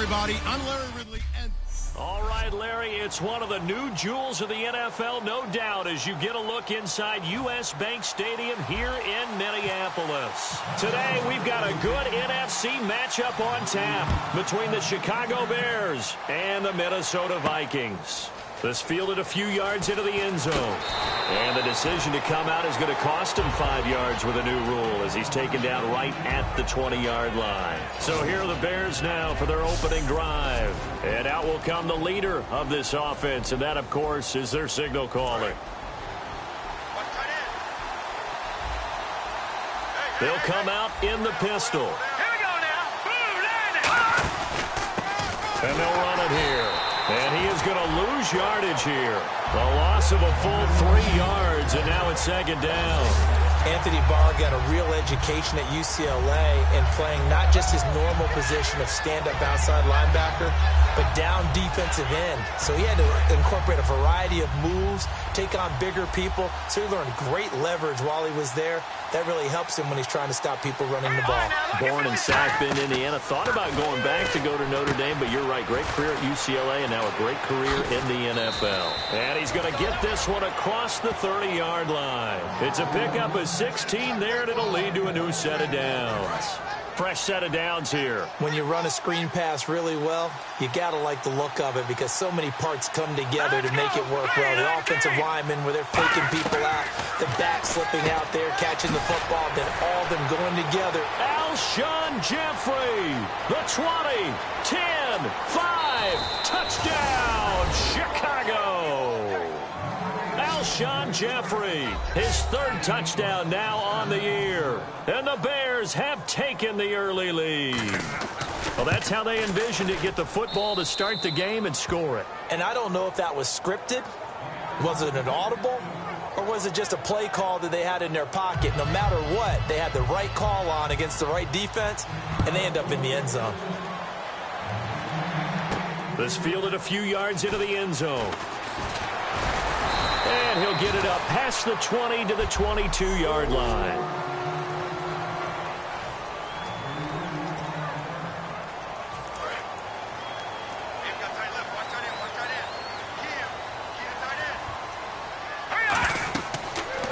everybody. I'm Larry Ridley. All right, Larry, it's one of the new jewels of the NFL, no doubt, as you get a look inside U.S. Bank Stadium here in Minneapolis. Today, we've got a good NFC matchup on tap between the Chicago Bears and the Minnesota Vikings. This fielded a few yards into the end zone. And the decision to come out is going to cost him 5 yards with a new rule as he's taken down right at the 20-yard line. So here are the Bears now for their opening drive. And out will come the leader of this offense, and that, of course, is their signal caller. They'll come out in the pistol. Here we go now. And they'll run it here. And he is going to lose yardage here. A loss of a full 3 yards, and now it's second down. Anthony Barr got a real education at UCLA in playing not just his normal position of stand-up outside linebacker, but down defensive end. So he had to incorporate a variety of moves, take on bigger people. So he learned great leverage while he was there. That really helps him when he's trying to stop people running the ball. Born in South Bend, Indiana. Thought about going back to go to Notre Dame, but you're right. Great career at UCLA and now a great career in the NFL. And he's going to get this one across the 30-yard line. It's a pickup of 16 there, and it'll lead to a new set of downs. Fresh set of downs here. When you run a screen pass really well, you got to like the look of it because so many parts come together to make it work well. The offensive linemen, where they're faking people out, the back slipping out there, catching the football, then all of them going together. Alshon Jeffrey, the 20, 10, 5, touchdown, Chicago. Alshon Jeffrey, his third touchdown now on the year. And the Bears have taken the early lead. Well, that's how they envisioned it, get the football to start the game and score it. And I don't know if that was scripted. Was it an audible? Or was it just a play call that they had in their pocket? No matter what, they had the right call on against the right defense, and they end up in the end zone. This fielded a few yards into the end zone. And he'll get it up past the 20 to the 22-yard line.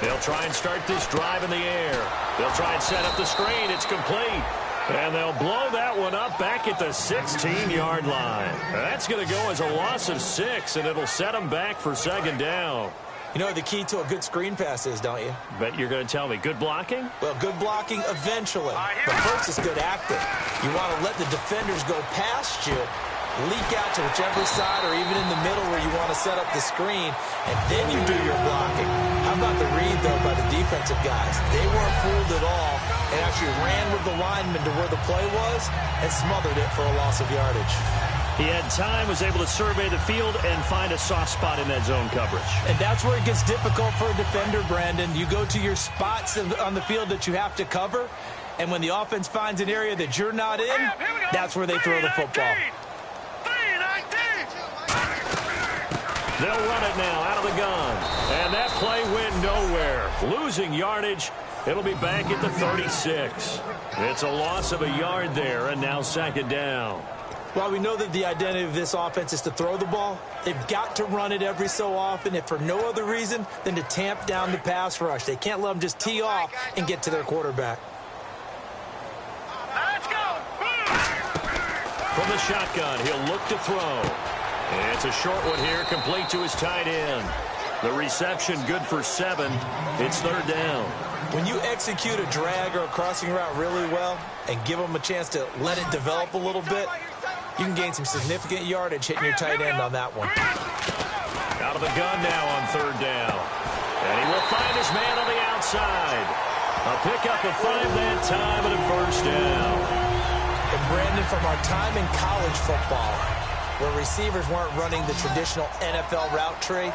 They'll try and start this drive in the air. They'll try and set up the screen. It's complete. And they'll blow that one up back at the 16-yard line. That's going to go as a loss of 6, and it'll set them back for second down. You know what the key to a good screen pass is, don't you? Bet you're going to tell me. Good blocking? Well, good blocking eventually. But first is good acting. You want to let the defenders go past you, leak out to whichever side or even in the middle where you want to set up the screen, and then you do your blocking. How about the read, though, by the defensive guys? They weren't fooled at all and actually ran with the lineman to where the play was and smothered it for a loss of yardage. He had time, was able to survey the field and find a soft spot in that zone coverage. And that's where it gets difficult for a defender, Brandon. You go to your spots on the field that you have to cover, and when the offense finds an area that you're not in, that's where they throw the football. They'll run it now out of the gun. And that play went nowhere. Losing yardage. It'll be back at the 36. It's a loss of a yard there, and now second down. While we know that the identity of this offense is to throw the ball, they've got to run it every so often, if for no other reason than to tamp down the pass rush. They can't let them just tee off and get to their quarterback. Let's go. From the shotgun, he'll look to throw. And it's a short one here, complete to his tight end. The reception good for 7. It's third down. When you execute a drag or a crossing route really well and give them a chance to let it develop a little bit, you can gain some significant yardage hitting your tight end on that one. Out of the gun now on third down. And he will find his man on the outside. A pickup of 5 that time and a first down. And Brandon, from our time in college football, where receivers weren't running the traditional NFL route tree,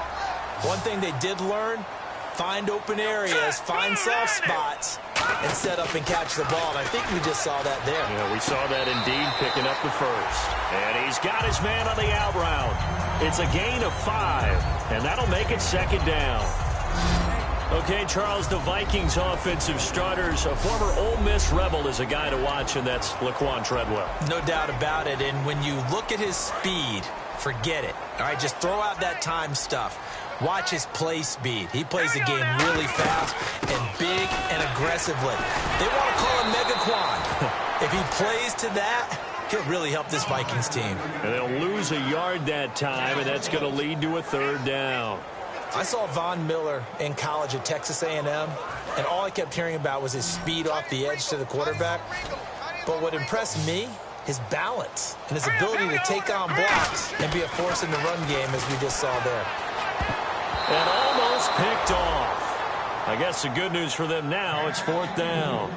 one thing they did learn, find open areas, find soft spots, and set up and catch the ball. And I think we just saw that there. Yeah, we saw that indeed, picking up the first. And he's got his man on the out route. It's a gain of 5, and that'll make it second down. Okay, Charles, the Vikings offensive starters, a former Ole Miss Rebel is a guy to watch, and that's Laquan Treadwell. No doubt about it, and when you look at his speed, forget it. All right, just throw out that time stuff. Watch his play speed. He plays the game really fast and big and aggressively. They want to call him Megaquan. If he plays to that, he'll really help this Vikings team. And they'll lose a yard that time, and that's going to lead to a third down. I saw Von Miller in college at Texas A&M, and all I kept hearing about was his speed off the edge to the quarterback. But what impressed me, his balance and his ability to take on blocks and be a force in the run game, as we just saw there. And almost picked off. I guess the good news for them now, it's fourth down.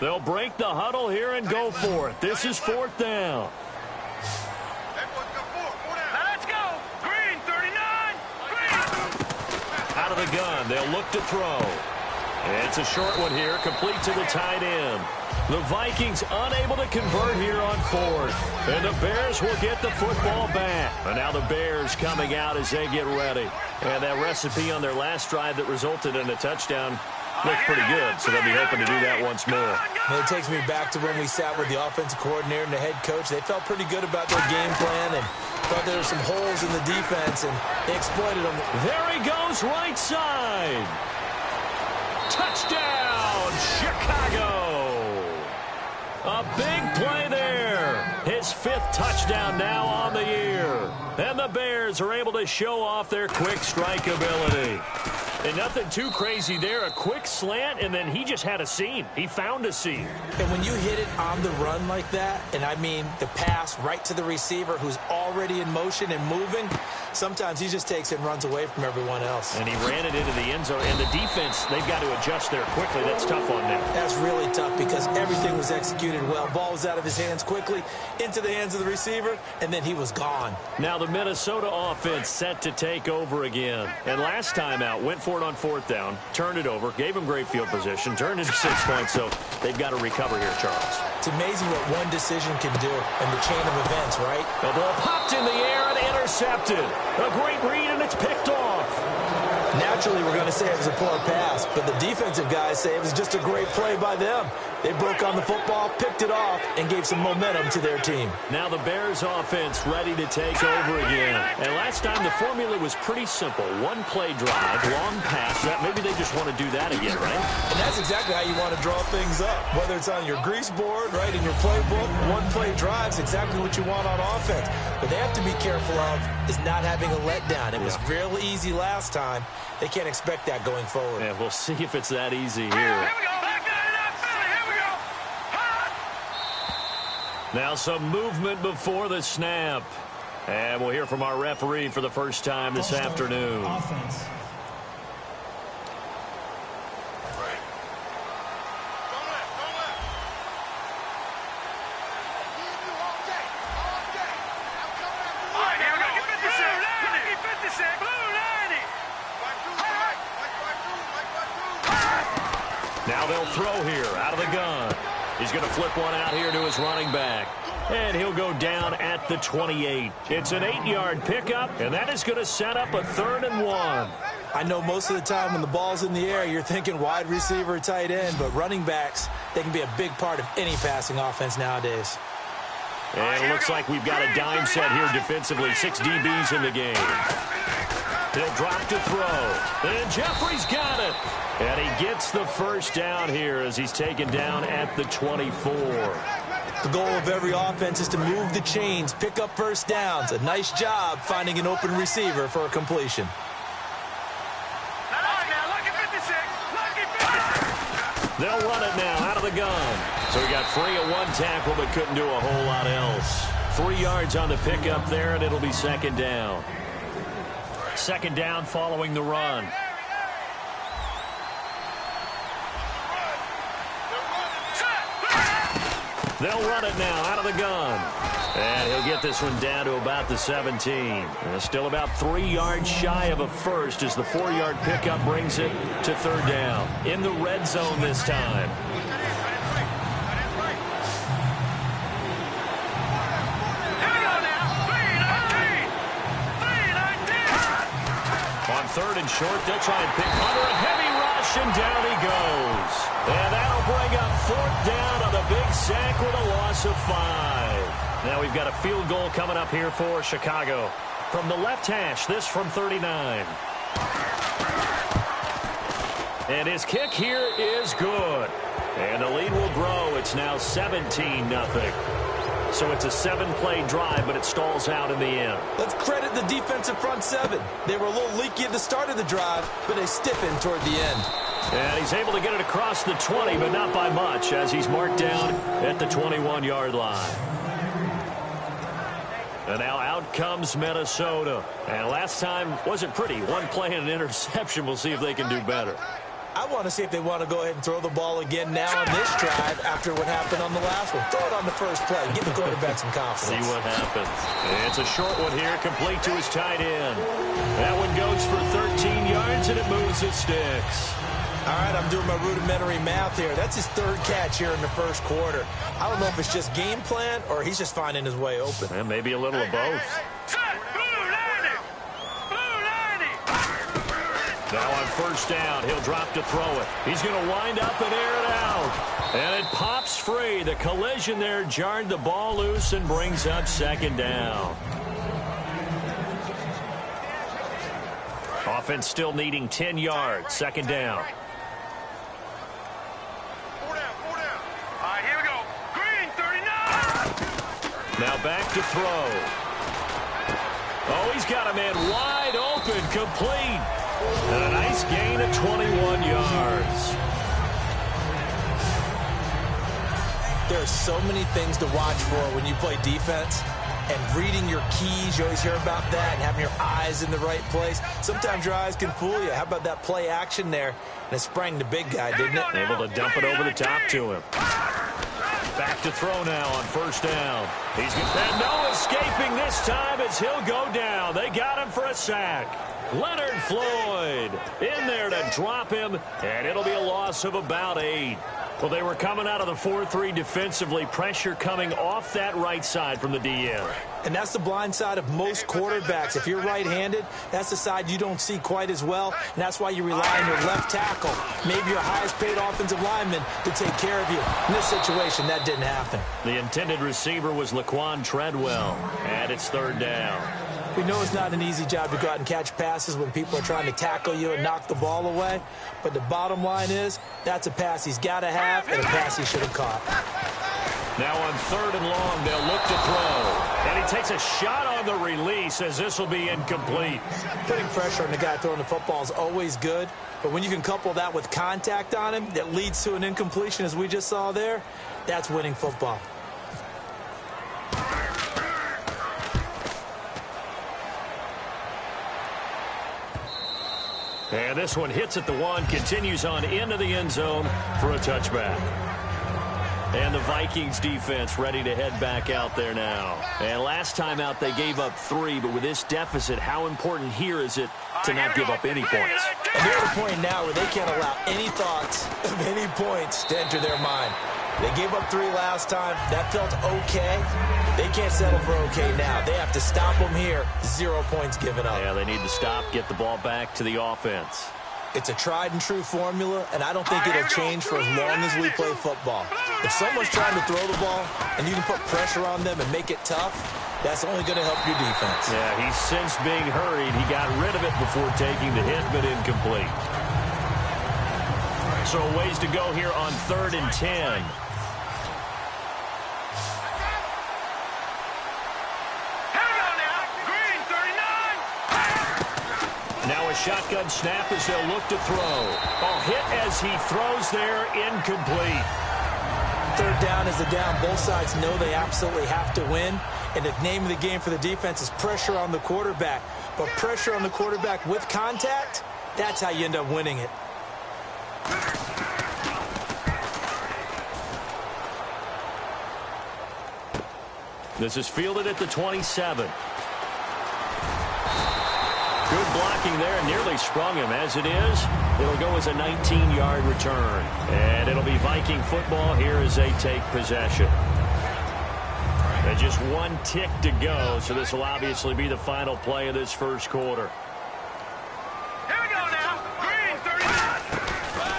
They'll break the huddle here and go for it. This is fourth down. Now let's go. Green, 39. Green. Out of the gun. They'll look to throw. It's a short one here, complete to the tight end. The Vikings unable to convert here on fourth. And the Bears will get the football back. And now the Bears coming out as they get ready. And that recipe on their last drive that resulted in a touchdown looked pretty good, so they'll be hoping to do that once more. And it takes me back to when we sat with the offensive coordinator and the head coach. They felt pretty good about their game plan and thought there were some holes in the defense, and they exploited them. There he goes, right side. Touchdown, Chicago. A big play there. His fifth touchdown now on the year. And the Bears are able to show off their quick strike ability. And nothing too crazy there. A quick slant, and then he just had a seam. He found a seam. And when you hit it on the run like that, and I mean the pass right to the receiver who's already in motion and moving, sometimes he just takes it and runs away from everyone else. And he ran it into the end zone. And the defense, they've got to adjust there quickly. That's tough on them. That's really tough because everything was executed well. Ball was out of his hands quickly, into the hands of the receiver, and then he was gone. Now the Minnesota offense set to take over again. And last time out, went for it on fourth down, turned it over, gave him great field position, turned into 6 points, so they've got to recover here, Charles. It's amazing what one decision can do in the chain of events, right? The ball popped in the air and intercepted. A great read, and it's picked off. Naturally, we're going to say it was a poor pass, but the defensive guys say it was just a great play by them. They broke on the football, picked it off, and gave some momentum to their team. Now the Bears offense ready to take over again. And last time the formula was pretty simple. One play drive, long pass. That maybe they just want to do that again, right? And that's exactly how you want to draw things up. Whether it's on your grease board, right, in your playbook, one play drive is exactly what you want on offense. What they have to be careful of is not having a letdown. It was real easy last time. They can't expect that going forward. Yeah, we'll see if it's that easy here. Here we go. Here we go. Now some movement before the snap. And we'll hear from our referee for the first time this afternoon. Offense. Now they'll throw here out of the gun. He's going to flip one out here to his running back. And he'll go down at the 28. It's an 8-yard pickup, and that is going to set up a 3rd and 1. I know most of the time when the ball's in the air, you're thinking wide receiver, tight end, but running backs, they can be a big part of any passing offense nowadays. And it looks like we've got a dime set here defensively. 6 DBs in the game. He'll drop to throw. And Jeffrey's got it. And he gets the first down here as he's taken down at the 24. The goal of every offense is to move the chains, pick up first downs. A nice job finding an open receiver for a completion. They'll run it now out of the gun. So he got free of one tackle but couldn't do a whole lot else. 3 yards on the pickup there, and it'll be 2nd down. 2nd down following the run. They'll run it now out of the gun. And he'll get this one down to about the 17. And still about 3 yards shy of a first as the 4-yard pickup brings it to 3rd down. In the red zone this time. third and short. They'll try and pick Hunter. A heavy rush, and down he goes. And that'll bring up fourth down on the big sack with a loss of 5. Now we've got a field goal coming up here for Chicago. From the left hash, this from 39. And his kick here is good. And the lead will grow. It's now 17-0. So it's a 7-play drive, but it stalls out in the end. Let's credit the defensive front seven. They were a little leaky at the start of the drive, but they stiffened toward the end. And he's able to get it across the 20, but not by much, as he's marked down at the 21-yard line. And now out comes Minnesota. And last time wasn't pretty. One play and an interception. We'll see if they can do better. I want to see if they want to go ahead and throw the ball again now on this drive after what happened on the last one. Throw it on the first play. Give the quarterback some confidence. See what happens. It's a short one here, complete to his tight end. That one goes for 13 yards, and it moves his sticks. All right, I'm doing my rudimentary math here. That's his third catch here in the first quarter. I don't know if it's just game plan or he's just finding his way open. And maybe a little of both. Now on first down, he'll drop to throw it. He's going to wind up and air it out. And it pops free. The collision there jarred the ball loose and brings up second down. Offense still needing 10 yards. Second down. 4 down, 4 down. All right, here we go. Green, 39. Now back to throw. Oh, he's got a man wide open, complete. And a nice gain of 21 yards. There's so many things to watch for when you play defense. And reading your keys, you always hear about that, and having your eyes in the right place. Sometimes your eyes can fool you. How about that play action there? And it sprang the big guy, didn't it? Able to dump it over the top to him. Back to throw now on first down. He's and no escaping this time as he'll go down. They got him for a sack. Leonard Floyd in there to drop him, and it'll be a loss of about 8. Well, they were coming out of the 4-3 defensively. Pressure coming off that right side from the DN. And that's the blind side of most quarterbacks. If you're right-handed, that's the side you don't see quite as well, and that's why you rely on your left tackle, maybe your highest-paid offensive lineman, to take care of you. In this situation, that didn't happen. The intended receiver was Laquan Treadwell, and it's third down. We know it's not an easy job to go out and catch passes when people are trying to tackle you and knock the ball away. But the bottom line is, that's a pass he's got to have and a pass he should have caught. Now on third and long, they'll look to throw. And he takes a shot on the release as this will be incomplete. Putting pressure on the guy throwing the football is always good. But when you can couple that with contact on him that leads to an incompletion, as we just saw there, that's winning football. And this one hits at the 1, continues on into the end zone for a touchback. And the Vikings defense ready to head back out there now. And last time out they gave up 3, but with this deficit, how important here is it to not give up any points? And they're at a point now where they can't allow any thoughts of any points to enter their mind. They gave up 3 last time. That felt okay. They can't settle for okay now. They have to stop them here. 0 points given up. Yeah, they need to stop, get the ball back to the offense. It's a tried-and-true formula, and I don't think it'll change for as long as we play football. If someone's trying to throw the ball and you can put pressure on them and make it tough, that's only going to help your defense. Yeah, he's since being hurried. He got rid of it before taking the hit, but incomplete. So a ways to go here on 3rd and 10. Now a shotgun snap as they'll look to throw. Oh, hit as he throws there, incomplete. 3rd down is the down. Both sides know they absolutely have to win. And the name of the game for the defense is pressure on the quarterback. But pressure on the quarterback with contact, that's how you end up winning it. This is fielded at the 27. Good blocking there, nearly sprung him. As it is, it'll go as a 19-yard return. And it'll be Viking football here as they take possession. And just 1 tick to go, so this will obviously be the final play of this first quarter.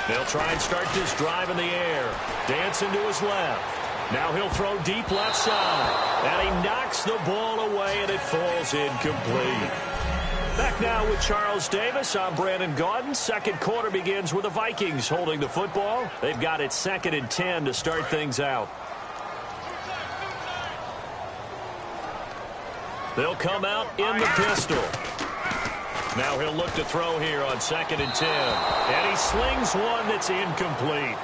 They'll try and start this drive in the air. Dancing to his left. Now he'll throw deep left side. And he knocks the ball away, and it falls incomplete. Back now with Charles Davis. I'm Brandon Gaudin. Second quarter begins with the Vikings holding the football. They've got it 2nd and 10 to start things out. They'll come out in the pistol. Now he'll look to throw here on 2nd and 10. And he slings one that's incomplete.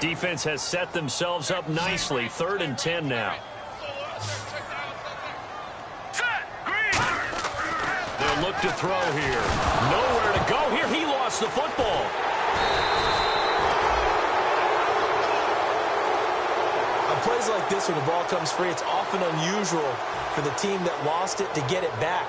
Defense has set themselves up nicely. 3rd and 10 now. They'll look to throw here. Nowhere to go here. He lost the football. On plays like this, when the ball comes free, it's often unusual for the team that lost it to get it back.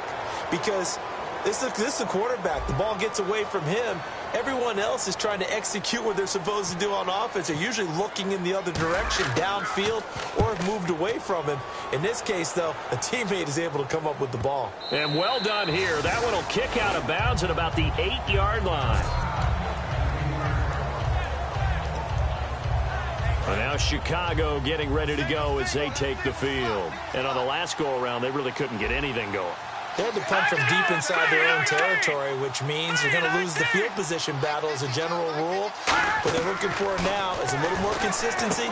Because this is a quarterback. The ball gets away from him. Everyone else is trying to execute what they're supposed to do on offense. They're usually looking in the other direction, downfield, or have moved away from him. In this case, though, a teammate is able to come up with the ball. And well done here. That one will kick out of bounds at about the 8-yard line. And now Chicago getting ready to go as they take the field. And on the last go-around, they really couldn't get anything going. They had to punt from deep inside their own territory, which means you're going to lose the field position battle as a general rule. What they're looking for now is a little more consistency,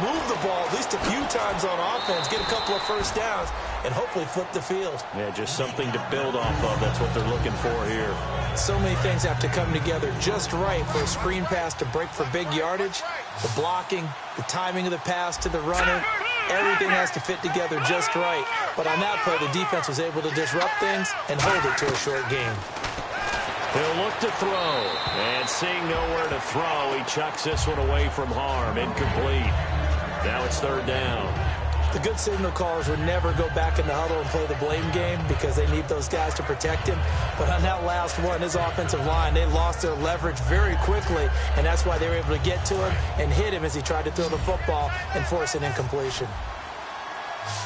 move the ball at least a few times on offense, get a couple of first downs, and hopefully flip the field. Yeah, just something to build off of. That's what they're looking for here. So many things have to come together just right for a screen pass to break for big yardage. The blocking, the timing of the pass to the runner, everything has to fit together just right. But on that play, the defense was able to disrupt things and hold it to a short game. He'll look to throw. And seeing nowhere to throw, he chucks this one away from harm. Incomplete. Now it's 3rd down. The good signal callers would never go back in the huddle and play the blame game because they need those guys to protect him. But on that last one, his offensive line, they lost their leverage very quickly, and that's why they were able to get to him and hit him as he tried to throw the football and force an incompletion.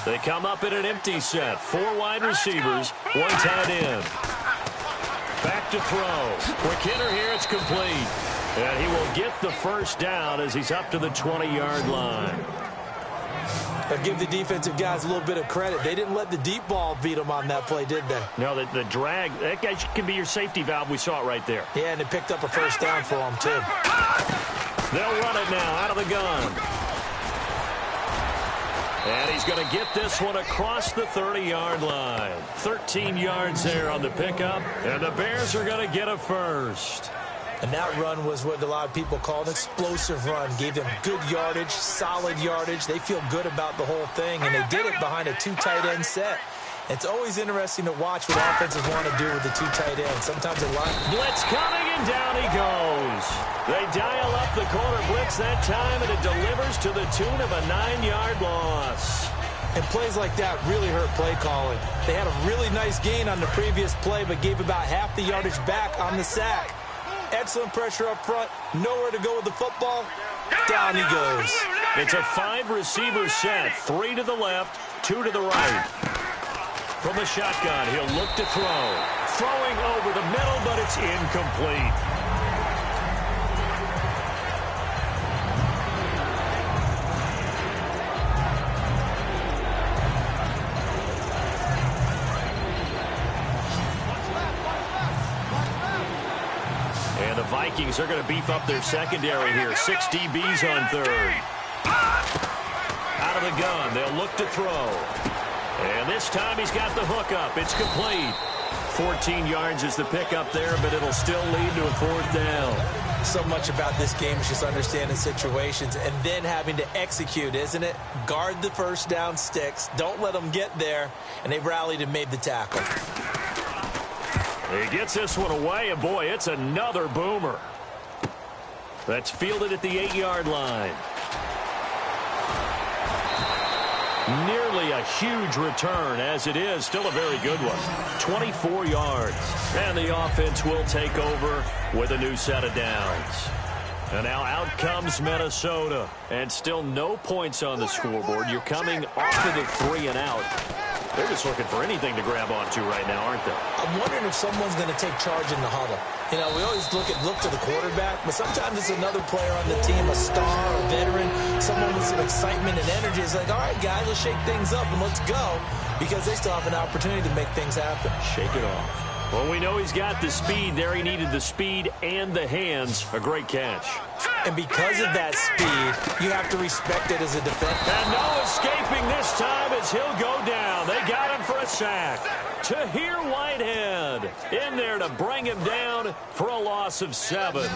They come up in an empty set. 4 wide receivers, 1 tight end. Back to throw. Quick hitter here, it's complete. And he will get the first down as he's up to the 20-yard line. But give the defensive guys a little bit of credit. They didn't let the deep ball beat them on that play, did they? No, the drag, that guy can be your safety valve. We saw it right there. Yeah, and it picked up a first down for them, too. They'll run it now out of the gun. And he's going to get this one across the 30-yard line. 13 yards there on the pickup, and the Bears are going to get a first. And that run was what a lot of people call an explosive run. Gave them good yardage, solid yardage. They feel good about the whole thing, and they did it behind a 2 tight end set. It's always interesting to watch what offenses want to do with the 2 tight ends. Sometimes they line. Blitz coming, and down he goes. They dial up the corner blitz that time, and it delivers to the tune of a 9-yard loss. And plays like that really hurt play calling. They had a really nice gain on the previous play, but gave about half the yardage back on the sack. Excellent pressure up front. Nowhere to go with the football. Down he goes. It's a 5-receiver set. 3 to the left, 2 to the right. From the shotgun, he'll look to throw. Throwing over the middle, but it's incomplete. The Vikings are going to beef up their secondary here. 6 DBs on 3rd. Out of the gun, they'll look to throw. And this time he's got the hook up. It's complete. 14 yards is the pickup there, but it'll still lead to a 4th down. So much about this game is just understanding situations and then having to execute, isn't it? Guard the first down sticks. Don't let them get there. And they rallied and made the tackle. He gets this one away, and boy, it's another boomer. That's fielded at the 8-yard line. Nearly a huge return, as it is. Still a very good one. 24 yards. And the offense will take over with a new set of downs. And now out comes Minnesota. And still no points on the scoreboard. You're coming off of the 3 and out. They're just looking for anything to grab onto right now, aren't they? I'm wondering if someone's going to take charge in the huddle. You know, we always look to the quarterback, but sometimes it's another player on the team, a star, a veteran, someone with some excitement and energy. It's like, all right, guys, let's shake things up and let's go, because they still have an opportunity to make things happen. Shake it off. Well, we know he's got the speed there. He needed the speed and the hands. A great catch. And because of that speed, you have to respect it as a defender. And no escaping this time as he'll go down. They got him for a sack. Tahir Whitehead in there to bring him down for a loss of 7.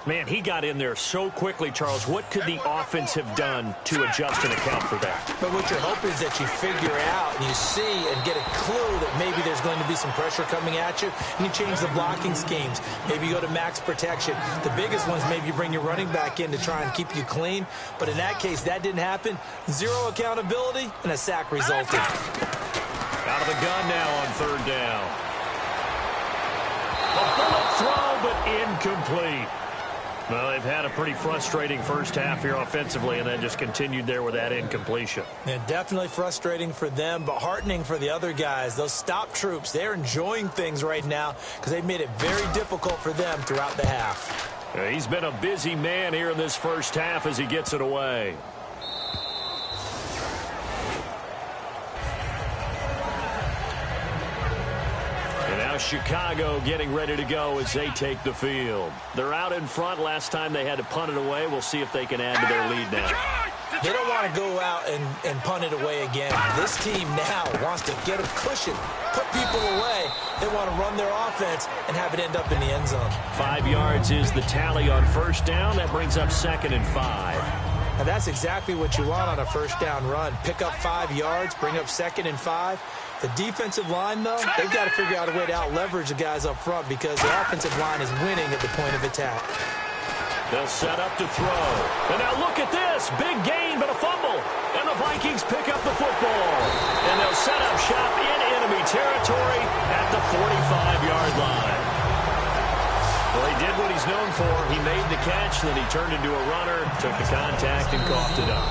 Man, he got in there so quickly, Charles. What could the offense have done to adjust and account for that? But what you're hoping is that you figure out and you see and get a clue that maybe there's going to be some pressure coming at you, and you change the blocking schemes. Maybe you go to max protection. The biggest ones, maybe you bring your running back in to try and keep you clean. But in that case, that didn't happen. 0 accountability, and a sack resulted. Out of the gun now on 3rd down. A bullet throw, but incomplete. Well, they've had a pretty frustrating first half here offensively, and then just continued there with that incompletion. Yeah, definitely frustrating for them, but heartening for the other guys. Those stop troops, they're enjoying things right now because they've made it very difficult for them throughout the half. Yeah, he's been a busy man here in this first half as he gets it away. Chicago getting ready to go as they take the field. They're out in front. Last time they had to punt it away. We'll see if they can add to their lead now. They don't want to go out and punt it away again. This team now wants to get a cushion, put people away. They want to run their offense and have it end up in the end zone. 5 yards is the tally on 1st down. That brings up 2nd and 5. And that's exactly what you want on a 1st down run. Pick up 5 yards, bring up 2nd and 5. The defensive line, though, they've got to figure out a way to out-leverage the guys up front because the offensive line is winning at the point of attack. They'll set up to throw. And now look at this. Big gain, but a fumble. And the Vikings pick up the football. And they'll set up shop in enemy territory at the 45-yard line. Well, he did what he's known for. He made the catch, then he turned into a runner, took the contact, and coughed it up.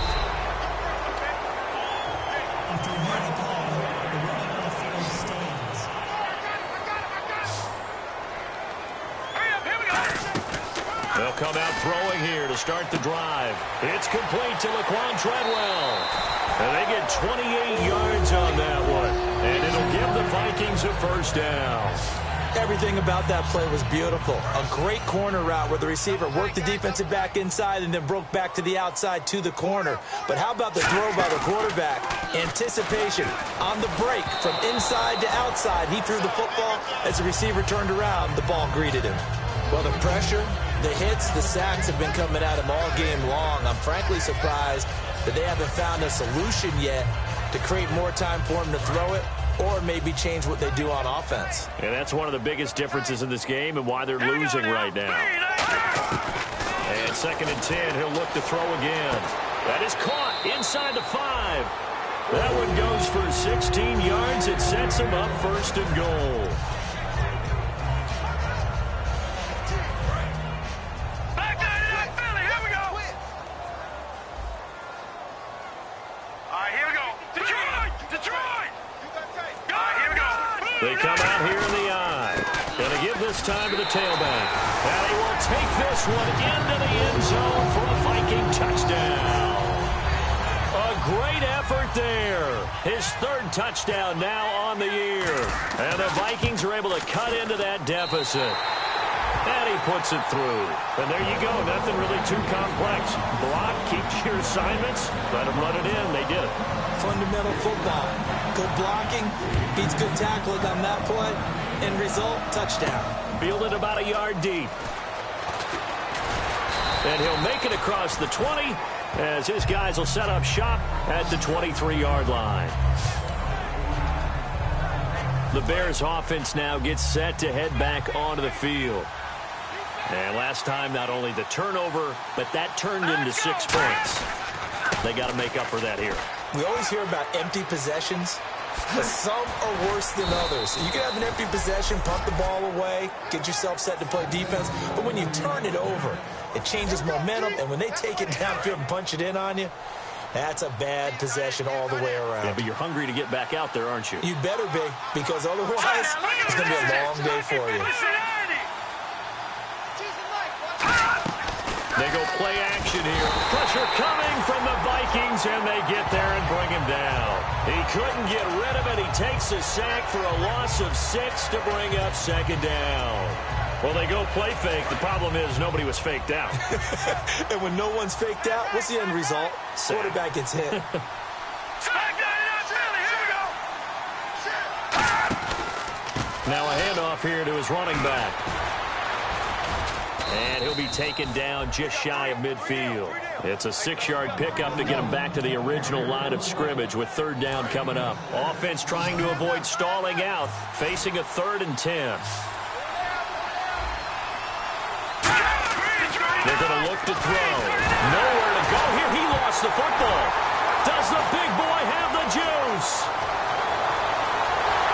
They'll come out throwing here to start the drive. It's complete to Laquan Treadwell. And they get 28 yards on that one. And it'll give the Vikings a 1st down. Everything about that play was beautiful. A great corner route where the receiver worked the defensive back inside and then broke back to the outside to the corner. But how about the throw by the quarterback? Anticipation on the break from inside to outside. He threw the football. As the receiver turned around, the ball greeted him. Well, the pressure, the hits, the sacks have been coming at him all game long. I'm frankly surprised that they haven't found a solution yet to create more time for him to throw it, or maybe change what they do on offense. And that's one of the biggest differences in this game and why they're losing right now. And 2nd and 10, he'll look to throw again. That is caught inside the 5. That one goes for 16 yards. It sets him up 1st and goal. They come out here in the eye. Gonna give this time to the tailback. And he will take this one into the end zone for a Viking touchdown. A great effort there. His 3rd touchdown now on the year. And the Vikings are able to cut into that deficit. And he puts it through. And there you go. Nothing really too complex. Block, keep your assignments. Let them run it in. They did. Fundamental football. Good blocking, beats good tackling on that play. End result, touchdown. Fielded about a yard deep. And he'll make it across the 20 as his guys will set up shop at the 23-yard line. The Bears offense now gets set to head back onto the field. And last time, not only the turnover, but that turned into 6 points. They got to make up for that here. We always hear about empty possessions, but some are worse than others. You can have an empty possession, punt the ball away, get yourself set to play defense, but when you turn it over, it changes momentum, and when they take it downfield and punch it in on you, That's a bad possession all the way around. Yeah, but you're hungry to get back out there, aren't you? You better be, because otherwise it's going to be a long day for you. They go play action here. Pressure coming from the Vikings, and they get there and bring him down. He couldn't get rid of it. He takes a sack for a loss of 6 to bring up second down. Well, they go play fake. The problem is nobody was faked out. And when no one's faked out, what's the end result? Quarterback gets hit. Now a handoff here to his running back. And he'll be taken down just shy of midfield. It's a 6-yard pickup to get him back to the original line of scrimmage with third down coming up. Offense trying to avoid stalling out, facing a 3rd and 10. They're going to look to throw. Nowhere to go here. He lost the football. Does the big boy have the juice?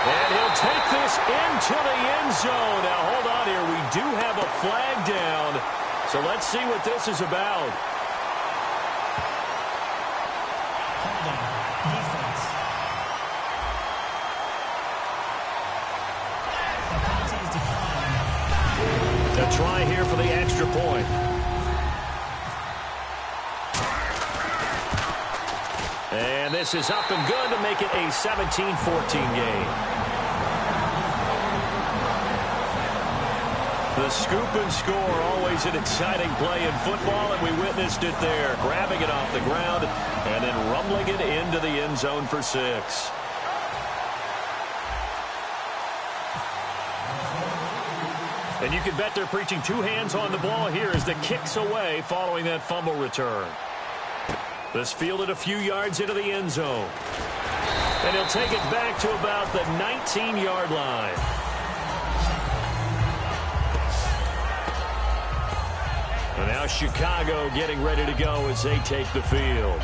And he'll take this into the end zone. Now, hold on here. We do have a flag down. So let's see what this is about. A try here for the extra point. And this is up and good to make it a 17-14 game. The scoop and score, always an exciting play in football, and we witnessed it there. Grabbing it off the ground and then rumbling it into the end zone for 6. And you can bet they're preaching 2 hands on the ball here as the kick's away following that fumble return. This fielded a few yards into the end zone. And he'll take it back to about the 19-yard line. And now Chicago getting ready to go as they take the field.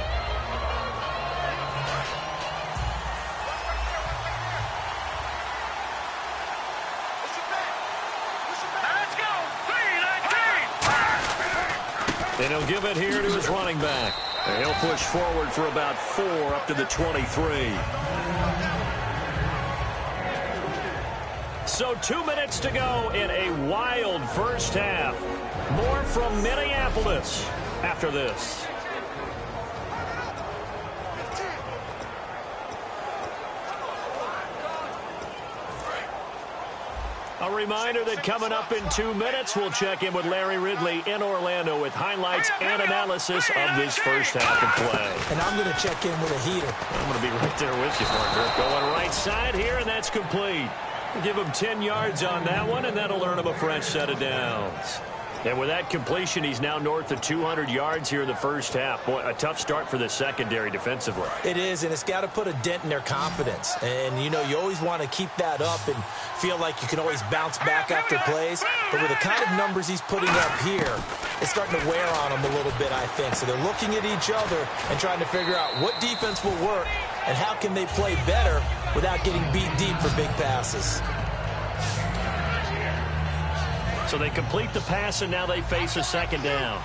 And he'll give it here to his running back. And he'll push forward for about 4 up to the 23. So 2 minutes to go in a wild first half. More from Minneapolis after this. A reminder that coming up in 2 minutes, we'll check in with Larry Ridley in Orlando with highlights and analysis of this first half of play. And I'm going to check in with a heater. I'm going to be right there with you, partner. Going right side here, and that's complete. Give him 10 yards on that one, and that'll earn him a fresh set of downs. And with that completion, he's now north of 200 yards here in the first half. Boy, a tough start for the secondary defensively. It is, and it's got to put a dent in their confidence. And, you know, you always want to keep that up and feel like you can always bounce back after plays. But with the kind of numbers he's putting up here, it's starting to wear on them a little bit, I think. So they're looking at each other and trying to figure out what defense will work and how can they play better without getting beat deep for big passes. So they complete the pass, and now they face a second down.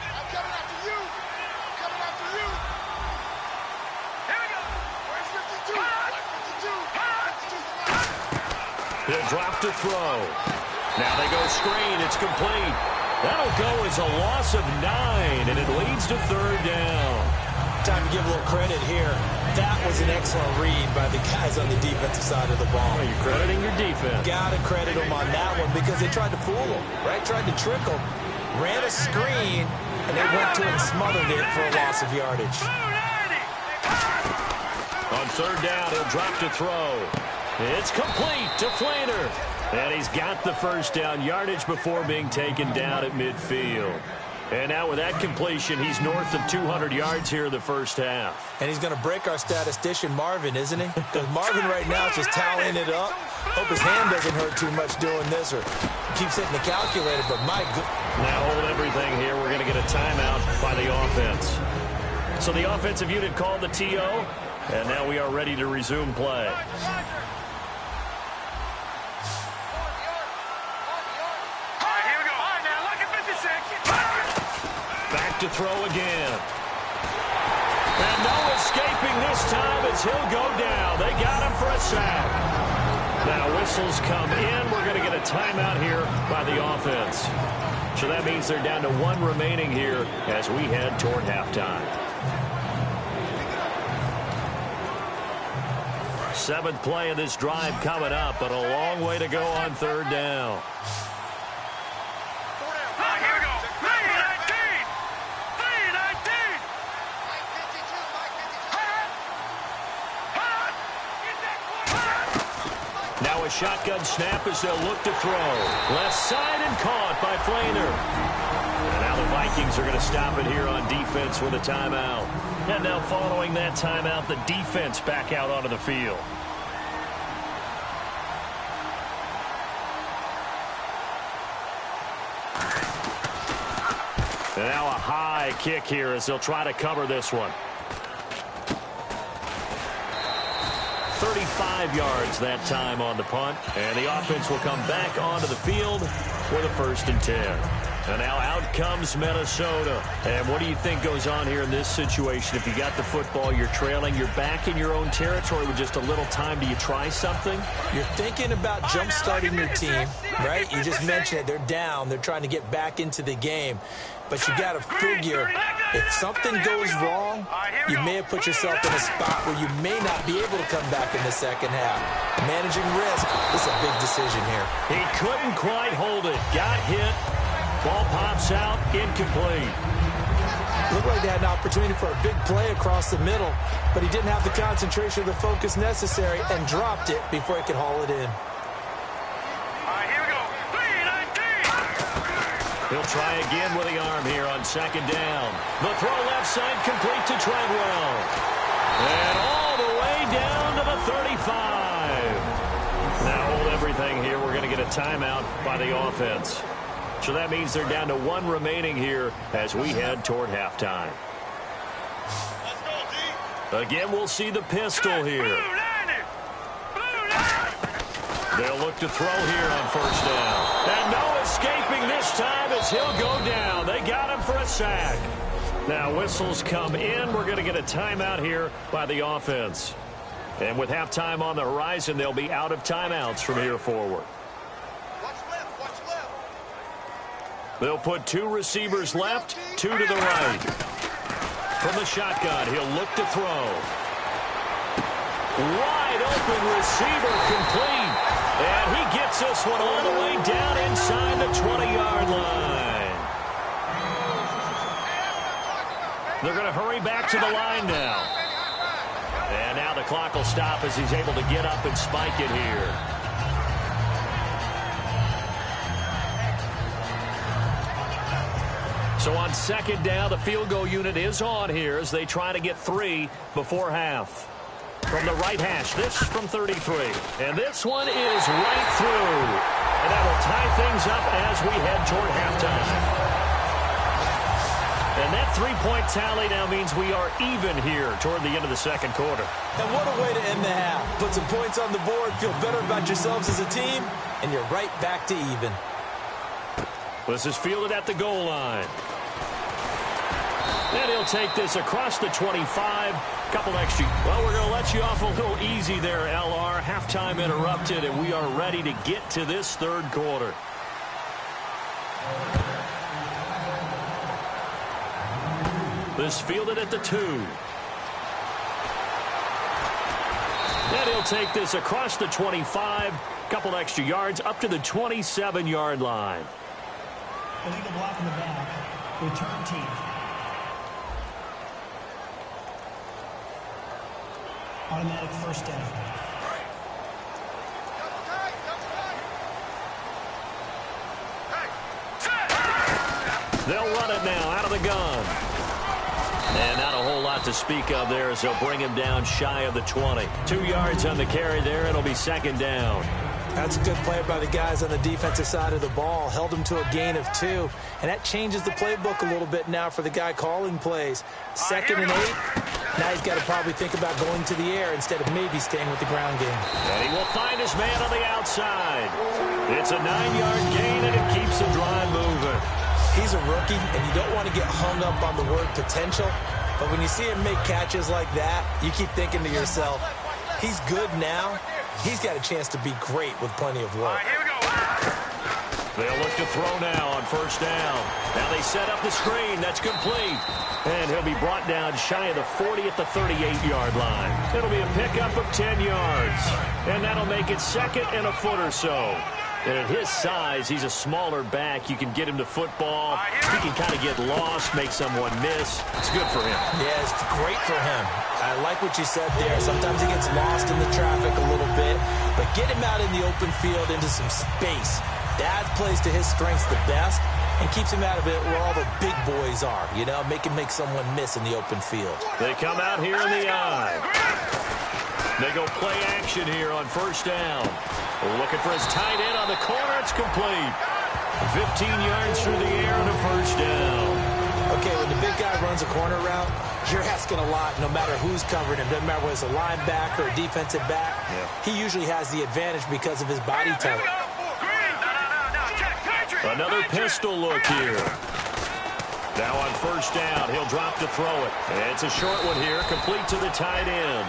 He'll drop to throw. Now they go screen. It's complete. That'll go as a loss of 9, and it leads to third down. Time to give a little credit here. That was an excellent read by the guys on the defensive side of the ball. Well, you're crediting your defense. Got to credit them on that one because they tried to fool them, right? Tried to trick them, ran a screen, and they went to it and smothered it for a loss of yardage. On third down, he'll drop to throw. It's complete to Flaner. And he's got the first down yardage before being taken down at midfield. And now with that completion, he's north of 200 yards here in the first half. And he's going to break our statistician, Marvin, isn't he? Because Marvin right now is just tallying it up. Hope his hand doesn't hurt too much doing this or keeps hitting the calculator, but my good. Now hold everything here. We're going to get a timeout by the offense. So the offensive unit called the TO, and now we are ready to resume play. Back to throw again. And no escaping this time as he'll go down. They got him for a sack. Now whistles come in. We're going to get a timeout here by the offense. So that means they're down to one remaining here as we head toward halftime. Seventh play of this drive coming up, but a long way to go on third down. Here we go. 3-19. 3-19. Now a shotgun snap as they'll look to throw. Left side and caught by Flainer. And now the Vikings are going to stop it here on defense with a timeout. And now following that timeout, the defense back out onto the field. And now a high kick here as they'll try to cover this one. 35 yards that time on the punt. And the offense will come back onto the field with a 1st and 10. And now out comes Minnesota. And what do you think goes on here in this situation? If you got the football, you're trailing, you're back in your own territory with just a little time. Do you try something? You're thinking about jump-starting your team, right? You just mentioned it. They're down. They're trying to get back into the game. But you got to figure, if something goes wrong, you may have put yourself in a spot where you may not be able to come back in the second half. Managing risk is a big decision here. He couldn't quite hold it. Got hit. Ball pops out, incomplete. Looked like they had an opportunity for a big play across the middle, but he didn't have the concentration or the focus necessary and dropped it before he could haul it in. Here we go. 3-19. He'll try again with the arm here on 2nd down. The throw left side complete to Treadwell. And all the way down to the 35. Now hold everything here. We're going to get a timeout by the offense. So that means they're down to one remaining here as we head toward halftime. Again, we'll see the pistol here. They'll look to throw here on 1st down. And no escaping this time as he'll go down. They got him for a sack. Now whistles come in. We're going to get a timeout here by the offense. And with halftime on the horizon, they'll be out of timeouts from here forward. They'll put 2 receivers left, 2 to the right. From the shotgun, he'll look to throw. Wide open receiver complete. And he gets this one all the way down inside the 20-yard line. They're going to hurry back to the line now. And now the clock will stop as he's able to get up and spike it here. So on 2nd down, the field goal unit is on here as they try to get 3 before half. From the right hash, this from 33. And this one is right through. And that will tie things up as we head toward halftime. And that 3-point tally now means we are even here toward the end of the 2nd quarter. And what a way to end the half. Put some points on the board, feel better about yourselves as a team, and you're right back to even. This is fielded at the goal line. And he'll take this across the 25. Couple extra. Well, we're going to let you off a little easy there, LR. Halftime interrupted, and we are ready to get to this 3rd quarter. This fielded at the 2. And he'll take this across the 25. Couple extra yards up to the 27-yard line. Illegal block in the back. Return team. Automatic 1st down. They'll run it now out of the gun. And not a whole lot to speak of there as they'll bring him down shy of the 20. 2 yards on the carry there. It'll be 2nd down. That's a good play by the guys on the defensive side of the ball. Held him to a gain of 2. And that changes the playbook a little bit now for the guy calling plays. 2nd and 8. Now he's got to probably think about going to the air instead of maybe staying with the ground game. And he will find his man on the outside. It's a 9-yard gain, and it keeps the drive moving. He's a rookie, and you don't want to get hung up on the word potential. But when you see him make catches like that, you keep thinking to yourself, he's good now. He's got a chance to be great with plenty of work. All right, here we go. They'll look to throw now on first down. Now they set up the screen. That's complete. And he'll be brought down shy of the 40 at the 38-yard line. It'll be a pickup of 10 yards. And that'll make it second and a foot or so. And at his size, he's a smaller back. You can get him to football. He can kind of get lost, make someone miss. It's good for him. Yeah, it's great for him. I like what you said there. Sometimes he gets lost in the traffic a little bit. But get him out in the open field into some space. That plays to his strengths the best and keeps him out of it where all the big boys are. You know, make him make someone miss in the open field. They come out here in the eye. They go play action here on first down. Looking for his tight end on the corner. It's complete. 15 yards through the air and a first down. Okay, when the big guy runs a corner route, you're asking a lot no matter who's covering him. Doesn't matter whether it's a linebacker or a defensive back. Yeah. He usually has the advantage because of his body type. Another pistol look here. Now on first down, he'll drop to throw it. And it's a short one here, complete to the tight end.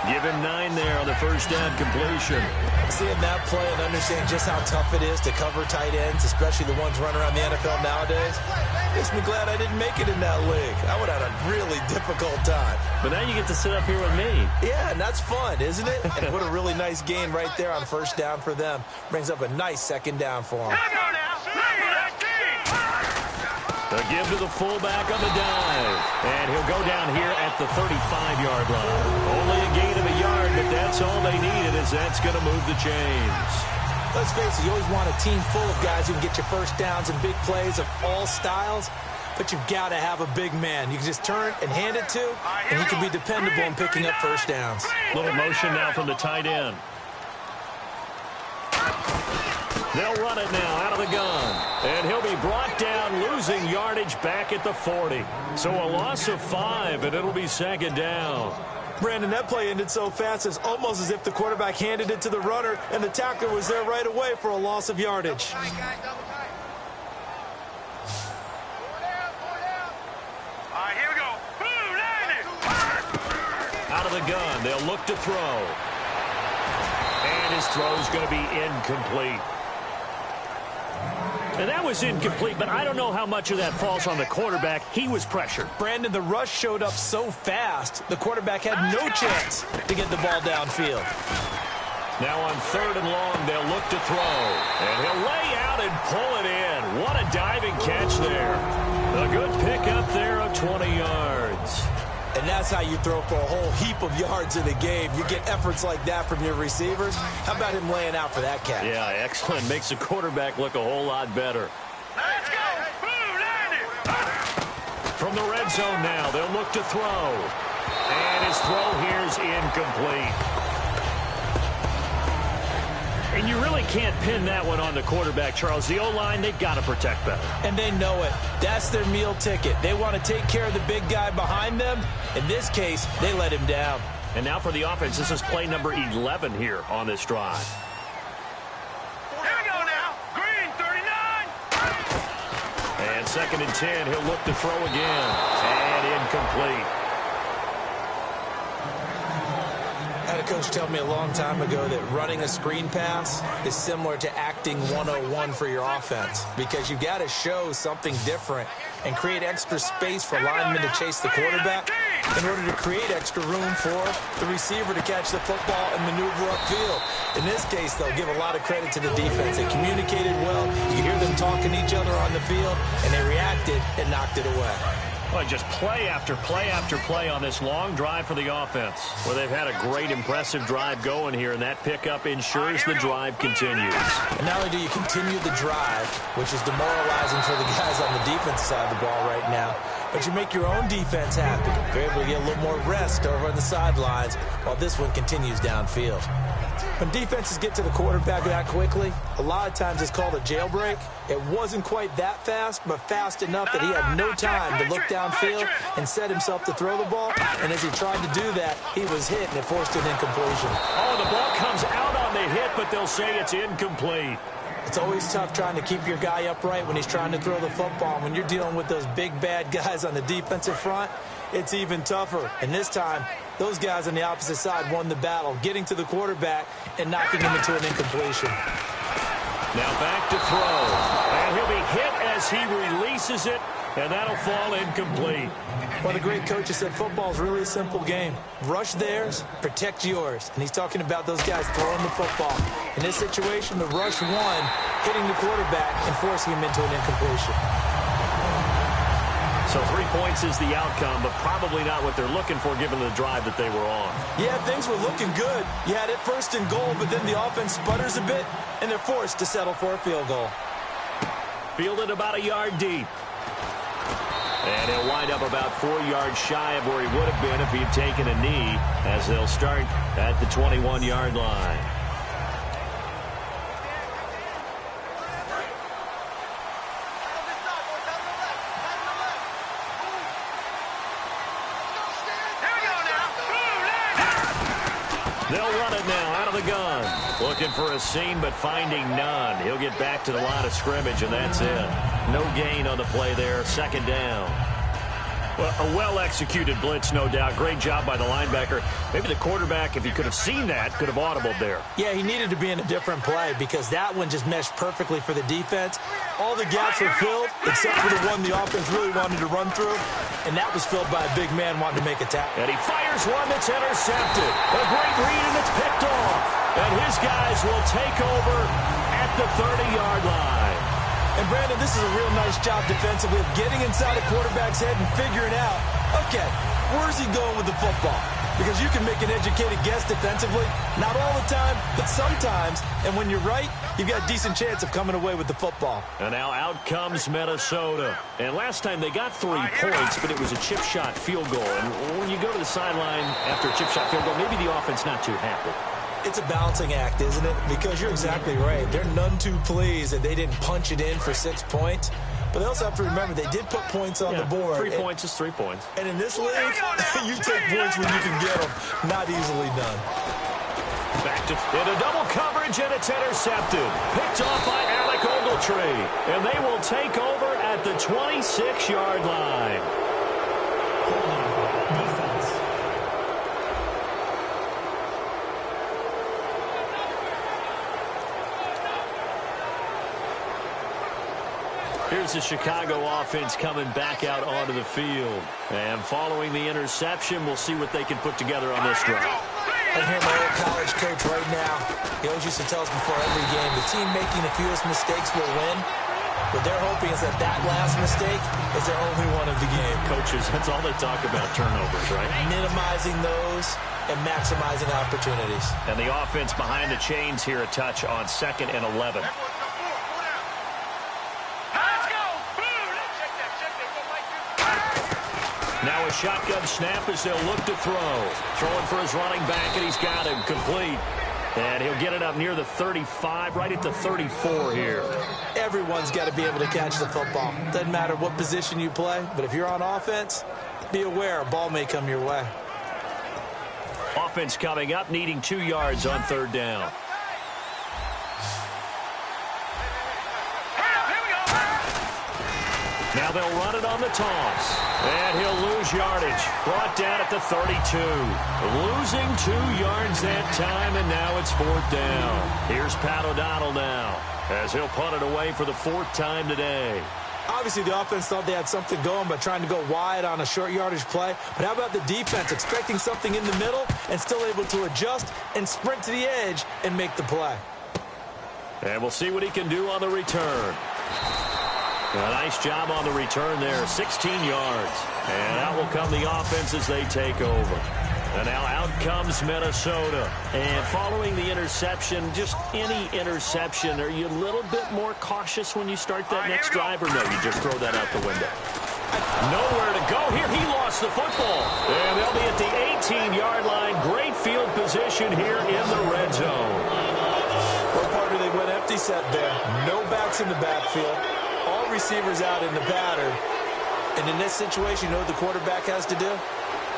Give him 9 there on the first down completion. Seeing that play and understanding just how tough it is to cover tight ends, especially the ones running around the NFL nowadays, makes me glad I didn't make it in that league. I would have had a really difficult time. But now you get to sit up here with me. Yeah, and that's fun, isn't it? And what a really nice gain right there on first down for them. Brings up a nice second down for them. The give to the fullback on the dive. And he'll go down here at the 35-yard line. Only a gain of a yard, but that's all they needed, as that's going to move the chains. Let's face it, you always want a team full of guys who can get you first downs and big plays of all styles, but you've got to have a big man you can just turn and hand it to, and he can be dependable in picking up first downs. Little motion now from the tight end. They'll run it now out of the gun. And he'll be brought down, losing yardage back at the 40. So a loss of 5, and it'll be second down. Brandon, that play ended so fast, it's almost as if the quarterback handed it to the runner, and the tackler was there right away for a loss of yardage. All right, here we go. Boom, out of the gun, they'll look to throw. And his throw's going to be incomplete. And that was incomplete, but I don't know how much of that falls on the quarterback. He was pressured. Brandon, the rush showed up so fast, the quarterback had no chance to get the ball downfield. Now on 3rd and long, they'll look to throw. And he'll lay out and pull it in. What a diving catch there. A good pickup there of 20 yards. And that's how you throw for a whole heap of yards in a game. You get efforts like that from your receivers. How about him laying out for that catch? Yeah, excellent. Makes the quarterback look a whole lot better. Let's go. Boom, From the red zone now, they'll look to throw. And his throw here's incomplete. And you really can't pin that one on the quarterback, Charles. The O-line, they've got to protect better. And they know it. That's their meal ticket. They want to take care of the big guy behind them. In this case, they let him down. And now for the offense, this is play number 11 here on this drive. Here we go now. Green, 39. And 2nd and 10, he'll look to throw again. And incomplete. I had a coach tell me a long time ago that running a screen pass is similar to acting 101 for your offense, because you've got to show something different and create extra space for linemen to chase the quarterback in order to create extra room for the receiver to catch the football and maneuver upfield. In this case, they'll give a lot of credit to the defense. They communicated well. You hear them talking to each other on the field, and they reacted and knocked it away. Well, just play after play after play on this long drive for the offense. Well, they've had a great, impressive drive going here, and that pickup ensures the drive continues. And not only do you continue the drive, which is demoralizing for the guys on the defensive side of the ball right now, but you make your own defense happy. They're able to get a little more rest over on the sidelines while this one continues downfield. When defenses get to the quarterback that quickly, a lot of times it's called a jailbreak. It wasn't quite that fast, but fast enough that he had no time to look downfield and set himself to throw the ball. And as he tried to do that, he was hit, and it forced an incompletion. Oh, the ball comes out on the hit, but they'll say it's incomplete. It's always tough trying to keep your guy upright when he's trying to throw the football. When you're dealing with those big, bad guys on the defensive front, it's even tougher. And this time, those guys on the opposite side won the battle, getting to the quarterback and knocking him into an incompletion. Now back to throw. And he'll be hit as he releases it, and that'll fall incomplete. One of the great coaches said football is really a simple game. Rush theirs, protect yours. And he's talking about those guys throwing the football. In this situation, the rush won, hitting the quarterback and forcing him into an incompletion. So 3 points is the outcome, but probably not what they're looking for given the drive that they were on. Yeah, things were looking good. You had it first and goal, but then the offense sputters a bit, and they're forced to settle for a field goal. Fielded about a yard deep. And he'll wind up about 4 yards shy of where he would have been if he had taken a knee, as they'll start at the 21-yard line. They'll run it now out of the gun. Looking for a seam, but finding none. He'll get back to the line of scrimmage, and that's it. No gain on the play there. Second down. Well, a well-executed blitz, no doubt. Great job by the linebacker. Maybe the quarterback, if he could have seen that, could have audibled there. Yeah, he needed to be in a different play because that one just meshed perfectly for the defense. All the gaps were filled except for the one the offense really wanted to run through, and that was filled by a big man wanting to make a tackle. And he fires one that's intercepted. A great read, and it's picked off. And his guys will take over at the 30-yard line. And, Brandon, this is a real nice job defensively of getting inside a quarterback's head and figuring out, okay, where's he going with the football? Because you can make an educated guess defensively, not all the time, but sometimes. And when you're right, you've got a decent chance of coming away with the football. And now out comes Minnesota. And last time they got 3 points, but it was a chip shot field goal. And when you go to the sideline after a chip shot field goal, maybe the offense not too happy. It's a balancing act, isn't it? Because you're exactly right. They're none too pleased that they didn't punch it in for 6 points. But they also have to remember they did put points on the board. 3 points is 3 points. And in this league, you take points when you can get them. Not easily done. Back to into double coverage, and it's intercepted. Picked off by Alec Ogletree. And they will take over at the 26-yard line. Here's the Chicago offense coming back out onto the field. And following the interception, we'll see what they can put together on this drive. I hear my old college coach right now. He always used to tell us before every game, the team making the fewest mistakes will win. What they're hoping is that last mistake is their only one of the game. Coaches, that's all they talk about, turnovers, right? Minimizing those and maximizing opportunities. And the offense behind the chains here a touch on 2nd and 11. Now a shotgun snap as they'll look to throw. Throwing for his running back, and he's got him complete. And he'll get it up near the 35, right at the 34 here. Everyone's got to be able to catch the football. Doesn't matter what position you play, but if you're on offense, be aware a ball may come your way. Offense coming up, needing 2 yards on 3rd down. Now they'll run it on the toss. And he'll lose yardage. Brought down at the 32. Losing 2 yards that time, and now it's 4th down. Here's Pat O'Donnell now, as he'll punt it away for the 4th time today. Obviously, the offense thought they had something going by trying to go wide on a short yardage play. But how about the defense expecting something in the middle and still able to adjust and sprint to the edge and make the play? And we'll see what he can do on the return. A nice job on the return there, 16 yards. And out will come the offense as they take over. And now out comes Minnesota. And following the interception, just any interception, are you a little bit more cautious when you start that next drive, or no, you just throw that out the window? Nowhere to go here. He lost the football. And they'll be at the 18-yard line. Great field position here in the red zone. Well, partner, they went empty set there. No backs in the backfield. All receivers out in the pattern. And in this situation, you know what the quarterback has to do?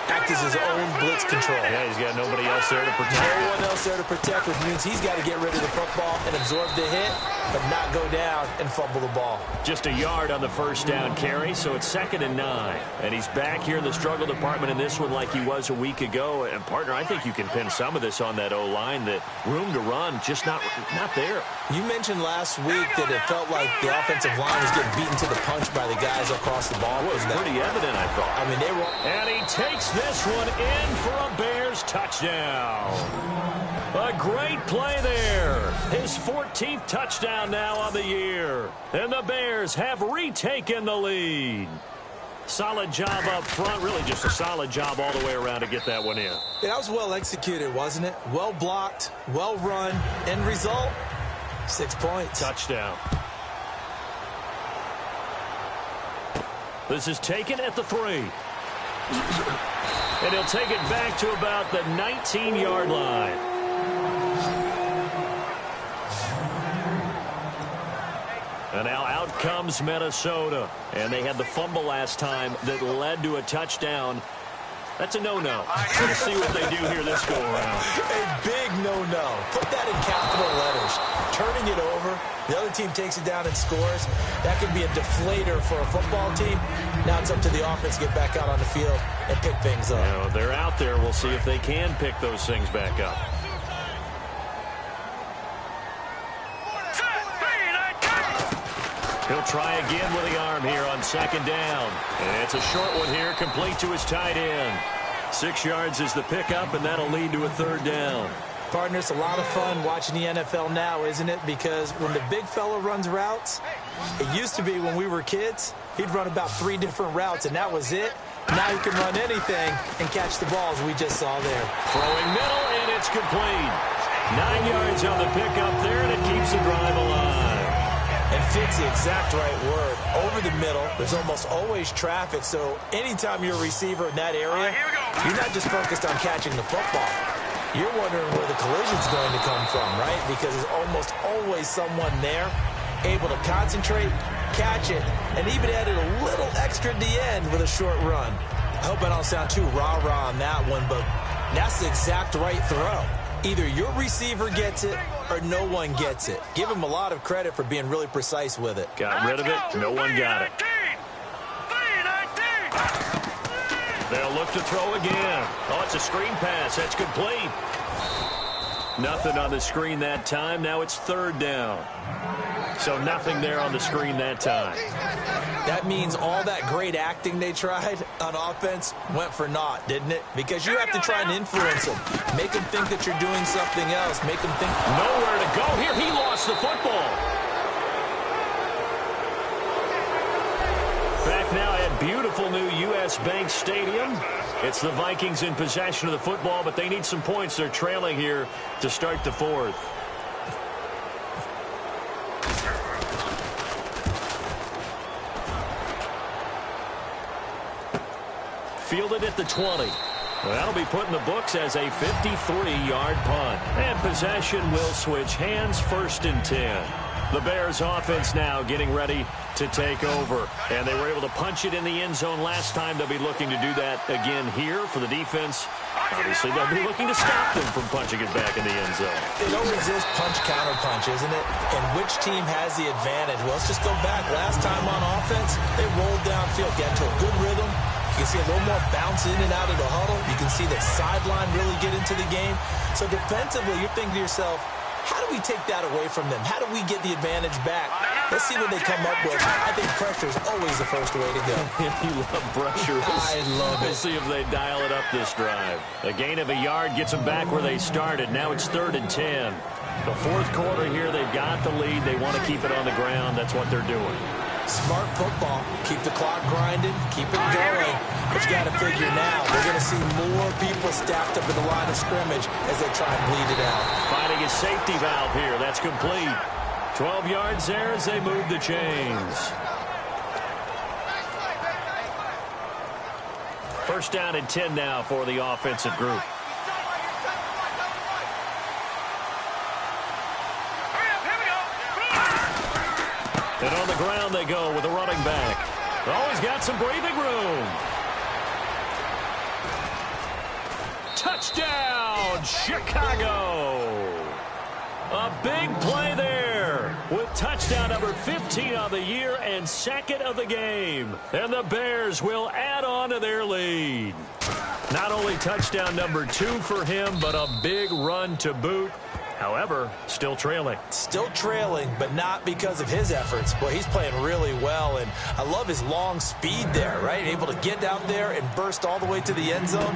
act as his own blitz control. Yeah, he's got nobody else there to protect. No one else there to protect, which means he's got to get rid of the football and absorb the hit, but not go down and fumble the ball. Just a yard on the first down carry, so it's 2nd and 9. And he's back here in the struggle department in this one like he was a week ago. And, partner, I think you can pin some of this on that O-line. The room to run just not there. You mentioned last week that it felt like the offensive line was getting beaten to the punch by the guys across the ball. It was pretty evident, I thought. I mean, they were... And he takes this one in for a Bears touchdown. A great play there. His 14th touchdown now on the year. And the Bears have retaken the lead. Solid job up front. Really just a solid job all the way around to get that one in. That was well executed, wasn't it? Well blocked, well run. End result, 6 points. Touchdown. This is taken at the 3. And he'll take it back to about the 19-yard line. And now out comes Minnesota. And they had the fumble last time that led to a touchdown. That's a no-no. Let's see what they do here this go-around. A big no-no. Put that in capital letters. Turning it over. The other team takes it down and scores. That could be a deflator for a football team. Now it's up to the offense to get back out on the field and pick things up. You know, they're out there. We'll see if they can pick those things back up. He'll try again with the arm here on 2nd down. And it's a short one here, complete to his tight end. 6 yards is the pickup, and that'll lead to a 3rd down. Partner, it's a lot of fun watching the NFL now, isn't it? Because when the big fella runs routes, it used to be when we were kids, he'd run about 3 different routes, and that was it. Now he can run anything and catch the ball, as we just saw there. Throwing middle, and it's complete. 9 yards on the pickup there, and it keeps the drive alive. And fits the exact right word. Over the middle, there's almost always traffic, so anytime you're a receiver in that area, you're not just focused on catching the football. You're wondering where the collision's going to come from, right? Because there's almost always someone there able to concentrate, catch it, and even added a little extra at the end with a short run. I hope I don't sound too rah-rah on that one, but that's the exact right throw. Either your receiver gets it or no one gets it. Give him a lot of credit for being really precise with it. Got rid of it. No one got it. They'll look to throw again. Oh, it's a screen pass. That's complete. Nothing on the screen that time. Now it's 3rd down. So nothing there on the screen that time. That means all that great acting they tried on offense went for naught, didn't it? Because you have to try and influence them. Make them think that you're doing something else. Make them think... Nowhere to go here. He lost the football. Back now at beautiful new U.S. Bank Stadium. It's the Vikings in possession of the football, but they need some points. They're trailing here to start the 4th. Fielded at the 20. Well, that'll be put in the books as a 53-yard punt. And possession will switch hands, 1st and 10. The Bears offense now getting ready to take over. And they were able to punch it in the end zone last time. They'll be looking to do that again here for the defense. Obviously, they'll be looking to stop them from punching it back in the end zone. They don't resist punch-counter-punch, isn't it? And which team has the advantage? Well, let's just go back. Last time on offense, they rolled downfield, got into a good rhythm. You can see a little more bounce in and out of the huddle. You can see the sideline really get into the game. So defensively, you're thinking to yourself, how do we take that away from them? How do we get the advantage back? Let's see what they come up with. I think pressure is always the first way to go. You love pressure. I love it. We'll see if they dial it up this drive. A gain of a yard gets them back where they started. Now it's 3rd and 10. The 4th quarter here, they've got the lead. They want to keep it on the ground. That's what they're doing. Smart football. Keep the clock grinding. Keep it going. But you got to figure now, we're going to see more people stacked up at the line of scrimmage as they try and bleed it out. Finding a safety valve here. That's complete. 12 yards there as they move the chains. 1st down and 10 now for the offensive group. And on the ground they go with a running back. Always got some breathing room. Touchdown, Chicago! A big play there with touchdown number 15 on the year and second of the game. And the Bears will add on to their lead. Not only touchdown number 2 for him, but a big run to boot. However, still trailing. Still trailing, but not because of his efforts. Boy, he's playing really well, and I love his long speed there, right? Able to get out there and burst all the way to the end zone,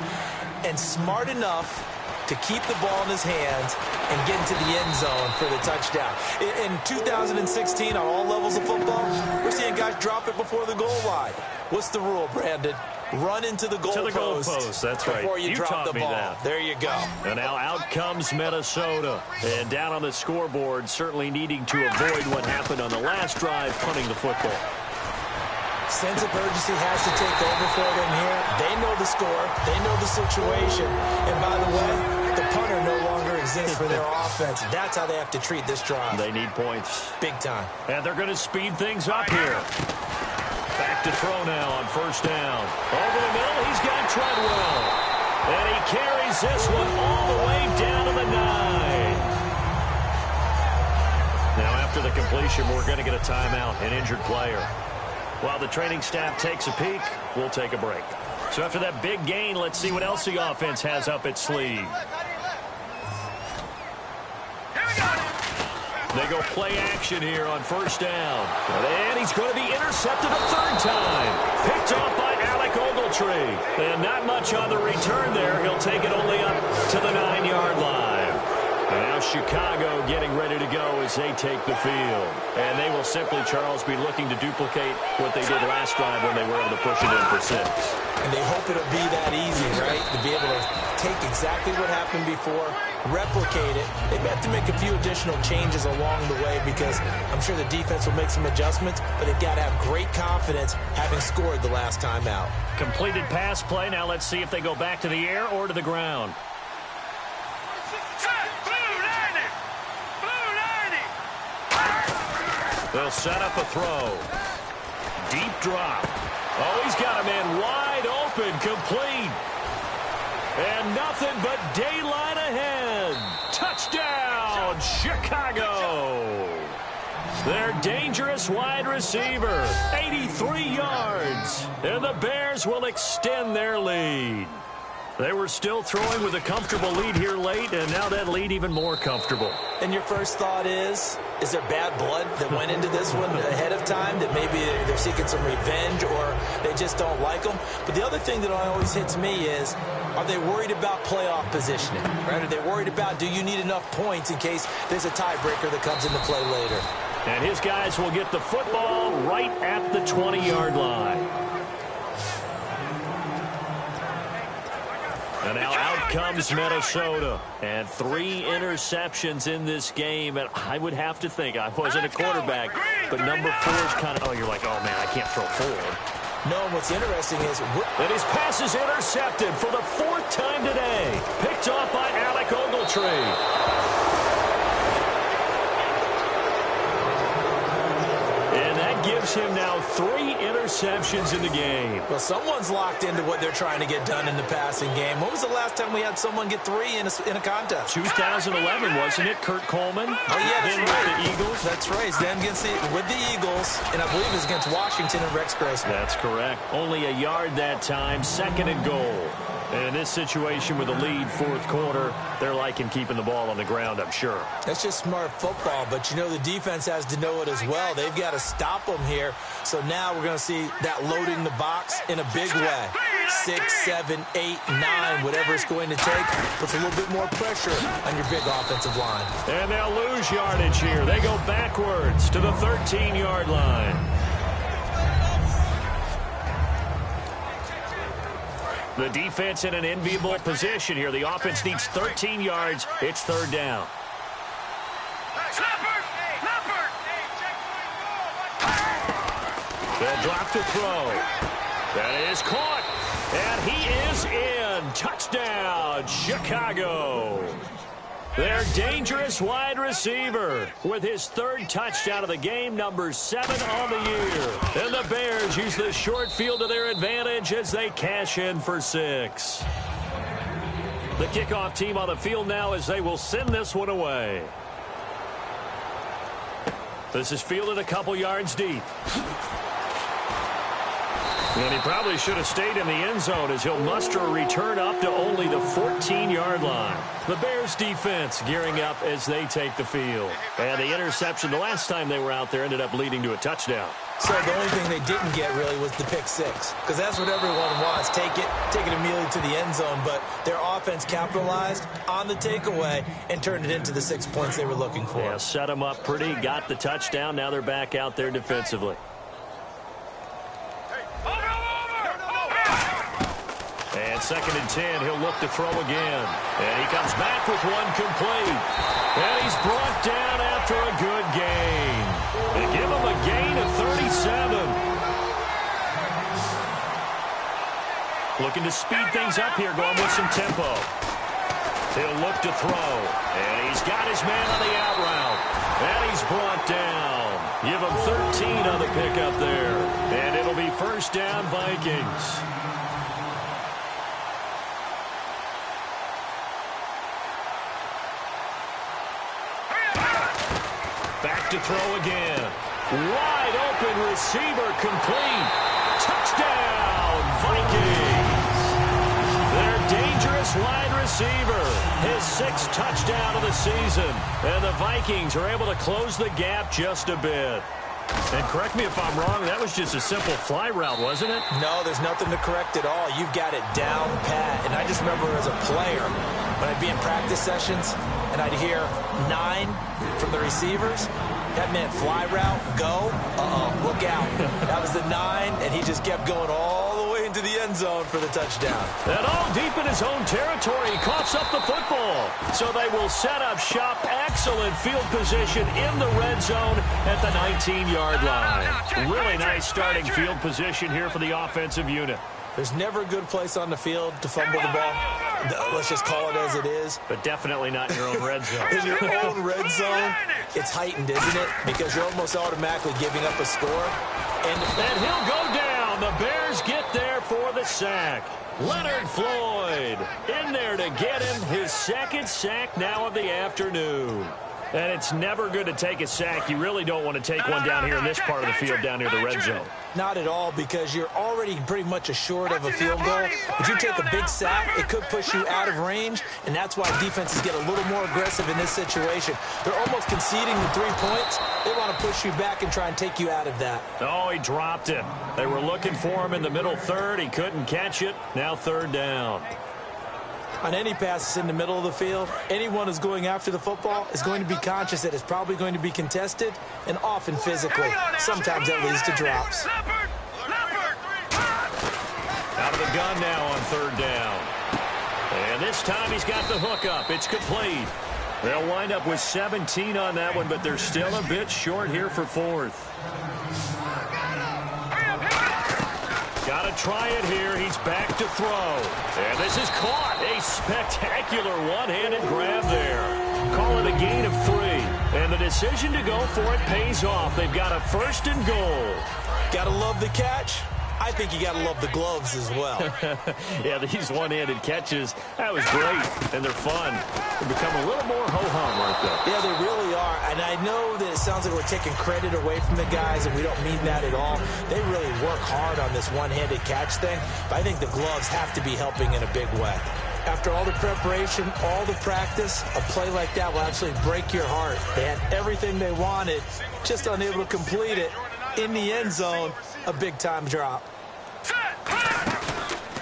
and smart enough to keep the ball in his hands and get into the end zone for the touchdown. In 2016, on all levels of football, we're seeing guys drop it before the goal line. What's the rule, Brandon? Run into the goalpost. That's right. Before you drop the ball. That. There you go. And now out comes Minnesota. And down on the scoreboard, certainly needing to avoid what happened on the last drive, punting the football. Sense of urgency has to take over for them here. They know the score. They know the situation. And by the way, the punter no longer exists for their offense. That's how they have to treat this drive. They need points. Big time. And they're going to speed things up here. Back to throw now on first down. Over the middle, he's got Treadwell. And he carries this one all the way down to the 9. Now after the completion, we're going to get a timeout, an injured player. While the training staff takes a peek, we'll take a break. So after that big gain, let's see what else the offense has up its sleeve. They go play action here on first down. And he's going to be intercepted a third time. Picked off by Alec Ogletree. And not much on the return there. He'll take it only up to the 9-yard line. And now Chicago getting ready to go as they take the field. And they will simply, Charles, be looking to duplicate what they did last drive when they were able to push it in for 6. And they hope it'll be that easy, right? To be able to take exactly what happened before, replicate it. They have to make a few additional changes along the way because I'm sure the defense will make some adjustments, but they've got to have great confidence having scored the last time out. Completed pass play. Now let's see if they go back to the air or to the ground. They'll set up a throw. Deep drop. Oh, he's got a man wide open, complete. And nothing but daylight ahead. Touchdown, Chicago. Their dangerous wide receiver, 83 yards. And the Bears will extend their lead. They were still throwing with a comfortable lead here late, and now that lead even more comfortable. And your first thought is there bad blood that went into this one ahead of time, that maybe they're seeking some revenge or they just don't like them? But the other thing that always hits me is, are they worried about playoff positioning? Right? Are they worried about, do you need enough points in case there's a tiebreaker that comes into play later? And his guys will get the football right at the 20-yard line. And now out comes Minnesota. And 3 interceptions in this game. And I would have to think, I wasn't a quarterback, but number 4 is kind of, you're like, oh, man, I can't throw forward. No, what's interesting is that his pass is intercepted for the 4th time today. Picked off by Alec Ogletree. Gives him now 3 interceptions in the game. Well, someone's locked into what they're trying to get done in the passing game. When was the last time we had someone get 3 in a contest? 2011, wasn't it? Kurt Coleman. Oh, yeah, that's right. With the Eagles. That's right. Then with the Eagles, and I believe it was against Washington and Rex Grossman. That's correct. Only a yard that time. 2nd and goal. And in this situation with the lead, 4th quarter, they're liking keeping the ball on the ground, I'm sure. That's just smart football, but you know the defense has to know it as well. They've got to stop them here. So now we're going to see that loading the box in a big way. 6, 7, 8, 9, whatever it's going to take. Puts a little bit more pressure on your big offensive line. And they'll lose yardage here. They go backwards to the 13-yard line. The defense in an enviable position here. The offense needs 13 yards. It's 3rd down. They'll drop to throw. That is caught. And he is in. Touchdown, Chicago. Their dangerous wide receiver with his 3rd touchdown of the game, number 7 on the year. And the Bears use the short field to their advantage as they cash in for 6. The kickoff team on the field now as they will send this one away. This is fielded a couple yards deep. And he probably should have stayed in the end zone as he'll muster a return up to only the 14-yard line. The Bears defense gearing up as they take the field. And the interception the last time they were out there ended up leading to a touchdown. So the only thing they didn't get really was the pick six, because that's what everyone wants. Take it immediately to the end zone. But their offense capitalized on the takeaway and turned it into the 6 points they were looking for. Yeah, set them up pretty, got the touchdown. Now they're back out there defensively. And 2nd and 10, he'll look to throw again. And he comes back with one complete. And he's brought down after a good gain. They give him a gain of 37. Looking to speed things up here, going with some tempo. He'll look to throw. And he's got his man on the out route. And he's brought down. Give him 13 on the pickup there. And it'll be first down, Vikings. Back to throw again. Wide open receiver complete. Touchdown, Vikings. Their dangerous wide receiver. His 6th touchdown of the season. And the Vikings are able to close the gap just a bit. And correct me if I'm wrong, that was just a simple fly route, wasn't it? No, there's nothing to correct at all. You've got it down pat. And I just remember as a player, when I'd be in practice sessions, and I'd hear 9 from the receivers, that meant fly route, go, look out. That was the 9, and he just kept going all the way into the end zone for the touchdown. And all deep in his own territory, he coughs up the football. So they will set up shop. Excellent field position in the red zone at the 19-yard line. Really nice starting field position here for the offensive unit. There's never a good place on the field to fumble the ball. Let's just call it as it is. But definitely not in your own red zone. In your own red zone, it's heightened, isn't it? Because you're almost automatically giving up a score. And he'll go down. The Bears get there for the sack. Leonard Floyd in there to get him his 2nd sack now of the afternoon. And it's never good to take a sack. You really don't want to take one down here in this part of the field, down near the red zone. Not at all, because you're already pretty much assured of a field goal. If you take a big sack, it could push you out of range, and that's why defenses get a little more aggressive in this situation. They're almost conceding the 3 points. They want to push you back and try and take you out of that. Oh, he dropped it. They were looking for him in the middle third. He couldn't catch it. Now 3rd down. On any passes in the middle of the field, anyone who's going after the football is going to be conscious that it's probably going to be contested, and often physically. Sometimes that leads to drops. Out of the gun now on 3rd down. And this time he's got the hook up. It's complete. They'll wind up with 17 on that one, but they're still a bit short here for 4th. Got to try it here. He's back to throw. And this is caught. A spectacular one-handed grab there. Call it a gain of 3. And the decision to go for it pays off. They've got a 1st and goal. Got to love the catch. I think you got to love the gloves as well. Yeah, these one-handed catches, that was great, and they're fun. They become a little more ho-hum, aren't they? Yeah, they really are. And I know that it sounds like we're taking credit away from the guys, and we don't mean that at all. They really work hard on this one-handed catch thing, but I think the gloves have to be helping in a big way. After all the preparation, all the practice, a play like that will absolutely break your heart. They had everything they wanted, just unable to complete it. In the end zone, a big-time drop.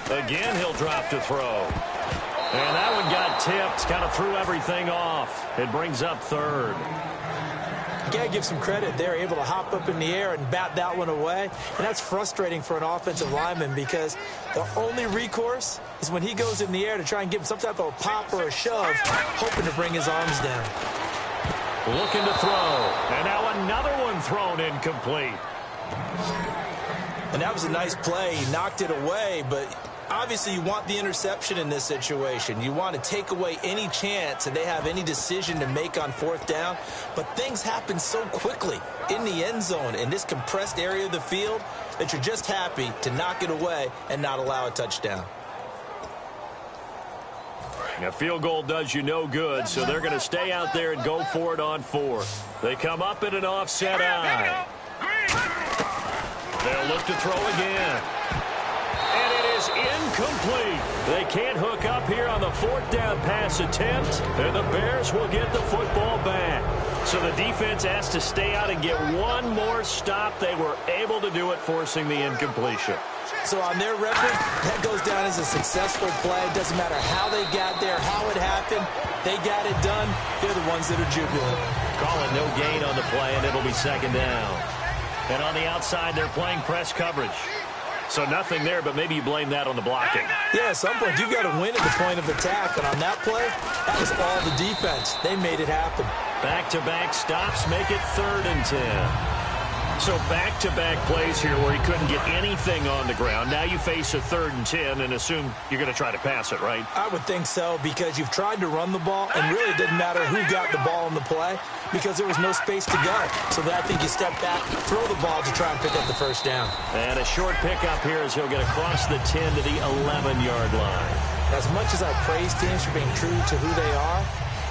Again, he'll drop to throw. And that one got tipped, kind of threw everything off. It brings up 3rd. You got to give some credit. They're able to hop up in the air and bat that one away. And that's frustrating for an offensive lineman because the only recourse is when he goes in the air to try and give him some type of a pop or a shove, hoping to bring his arms down. Looking to throw. And now another one thrown incomplete. And that was a nice play. He knocked it away, but obviously you want the interception in this situation. You want to take away any chance that they have any decision to make on 4th down. But things happen so quickly in the end zone in this compressed area of the field that you're just happy to knock it away and not allow a touchdown. A field goal does you no good, so they're going to stay out there and go for it on fourth. They come up in an offset eye. They'll look to throw again. And it is incomplete. They can't hook up here on the fourth down pass attempt, and the Bears will get the football back. So the defense has to stay out and get one more stop. They were able to do it, forcing the incompletion. So on their record, that goes down as a successful play. It doesn't matter how they got there, how it happened. They got it done. They're the ones that are jubilant. Calling no gain on the play, and it'll be second down. And on the outside, they're playing press coverage. So nothing there, but maybe you blame that on the blocking. Yeah, at some point, you've got to win at the point of attack. And on that play, that was all the defense. They made it happen. Back-to-back stops make it 3rd and 10. So back-to-back plays here where he couldn't get anything on the ground. Now you face a 3rd and 10 and assume you're going to try to pass it, right? I would think so, because you've tried to run the ball, and really it didn't matter who got the ball in the play because there was no space to go. So I think you step back, throw the ball to try and pick up the first down. And a short pickup here as he'll get across the 10 to the 11-yard line. As much as I praise teams for being true to who they are,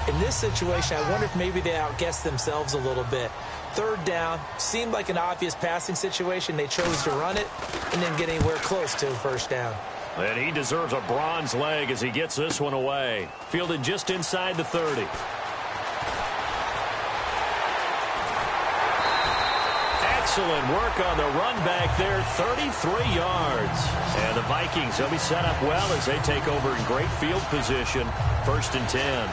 in this situation, I wonder if maybe they outguessed themselves a little bit. 3rd down, seemed like an obvious passing situation. They chose to run it and didn't get anywhere close to a first down. And he deserves a bronze leg as he gets this one away. Fielded just inside the 30. Excellent work on the run back there, 33 yards. And the Vikings, they'll be set up well as they take over in great field position. 1st and 10.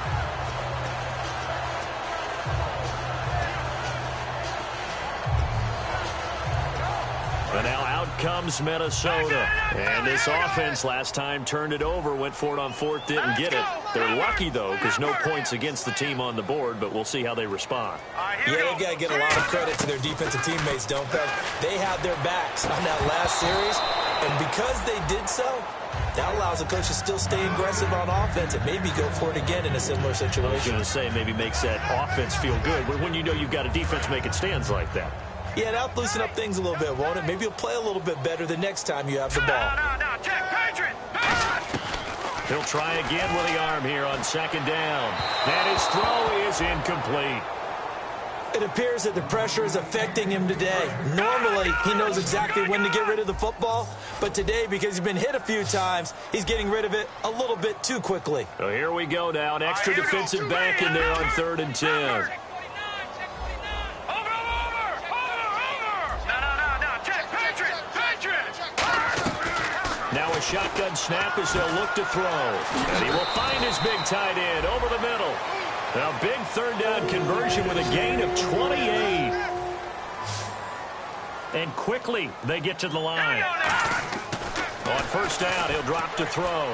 And now out comes Minnesota. And this offense last time turned it over, went for it on 4th, didn't get it. They're lucky, though, because no points against the team on the board, but we'll see how they respond. Yeah, they've got to get a lot of credit to their defensive teammates, don't they? They had their backs on that last series, and because they did so, that allows the coach to still stay aggressive on offense and maybe go for it again in a similar situation. I was going to say maybe makes that offense feel good when you know you've got a defense making stands like that. Yeah, that'll loosen up things a little bit, won't it? Maybe you'll play a little bit better the next time you have the ball. He'll try again with the arm here on 2nd down. And his throw is incomplete. It appears that the pressure is affecting him today. Normally, he knows exactly when to get rid of the football, but today, because he's been hit a few times, he's getting rid of it a little bit too quickly. So here we go now. An extra defensive back in there on 3rd and 10. Now a shotgun snap as they'll look to throw. And he will find his big tight end over the middle. Now big 3rd down conversion with a gain of 28. And quickly they get to the line. On 1st down, he'll drop to throw.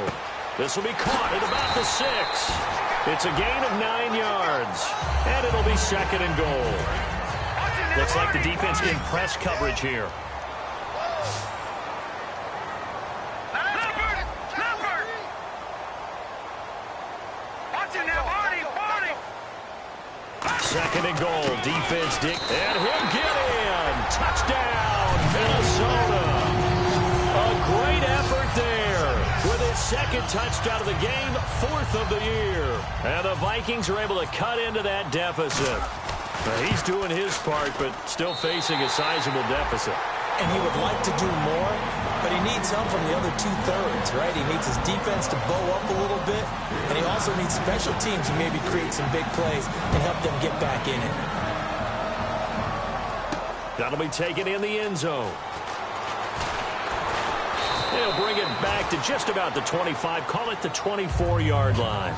This will be caught at about the 6. It's a gain of 9 yards. And it'll be 2nd and goal. Looks like the defense in press coverage here. Second and goal. Defense Dick. And he'll get in. Touchdown, Minnesota. A great effort there. With his 2nd touchdown of the game, 4th of the year. And the Vikings are able to cut into that deficit. Now, he's doing his part, but still facing a sizable deficit. And he would like to do more, but he needs help from the other 2/3, right? He needs his defense to bow up a little bit, and he also needs special teams to maybe create some big plays and help them get back in it. That'll be taken in the end zone. He'll bring it back to just about the 25, call it the 24-yard line.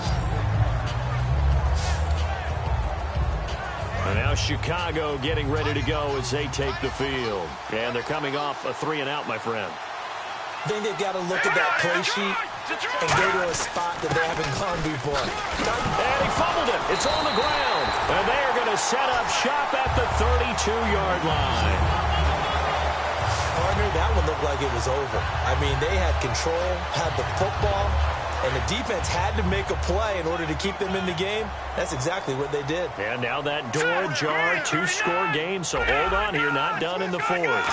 And now Chicago getting ready to go as they take the field. And they're coming off a 3-and-out, my friend. I think they've got to look at that play sheet and go to a spot that they haven't gone before. And he fumbled it. It's on the ground. And they are going to set up shop at the 32-yard line. Partner, that one looked like it was over. I mean, they had control, had the football, and the defense had to make a play in order to keep them in the game. That's exactly what they did. And now that door ajar, 2-score game, so hold on here, not done in the 4th.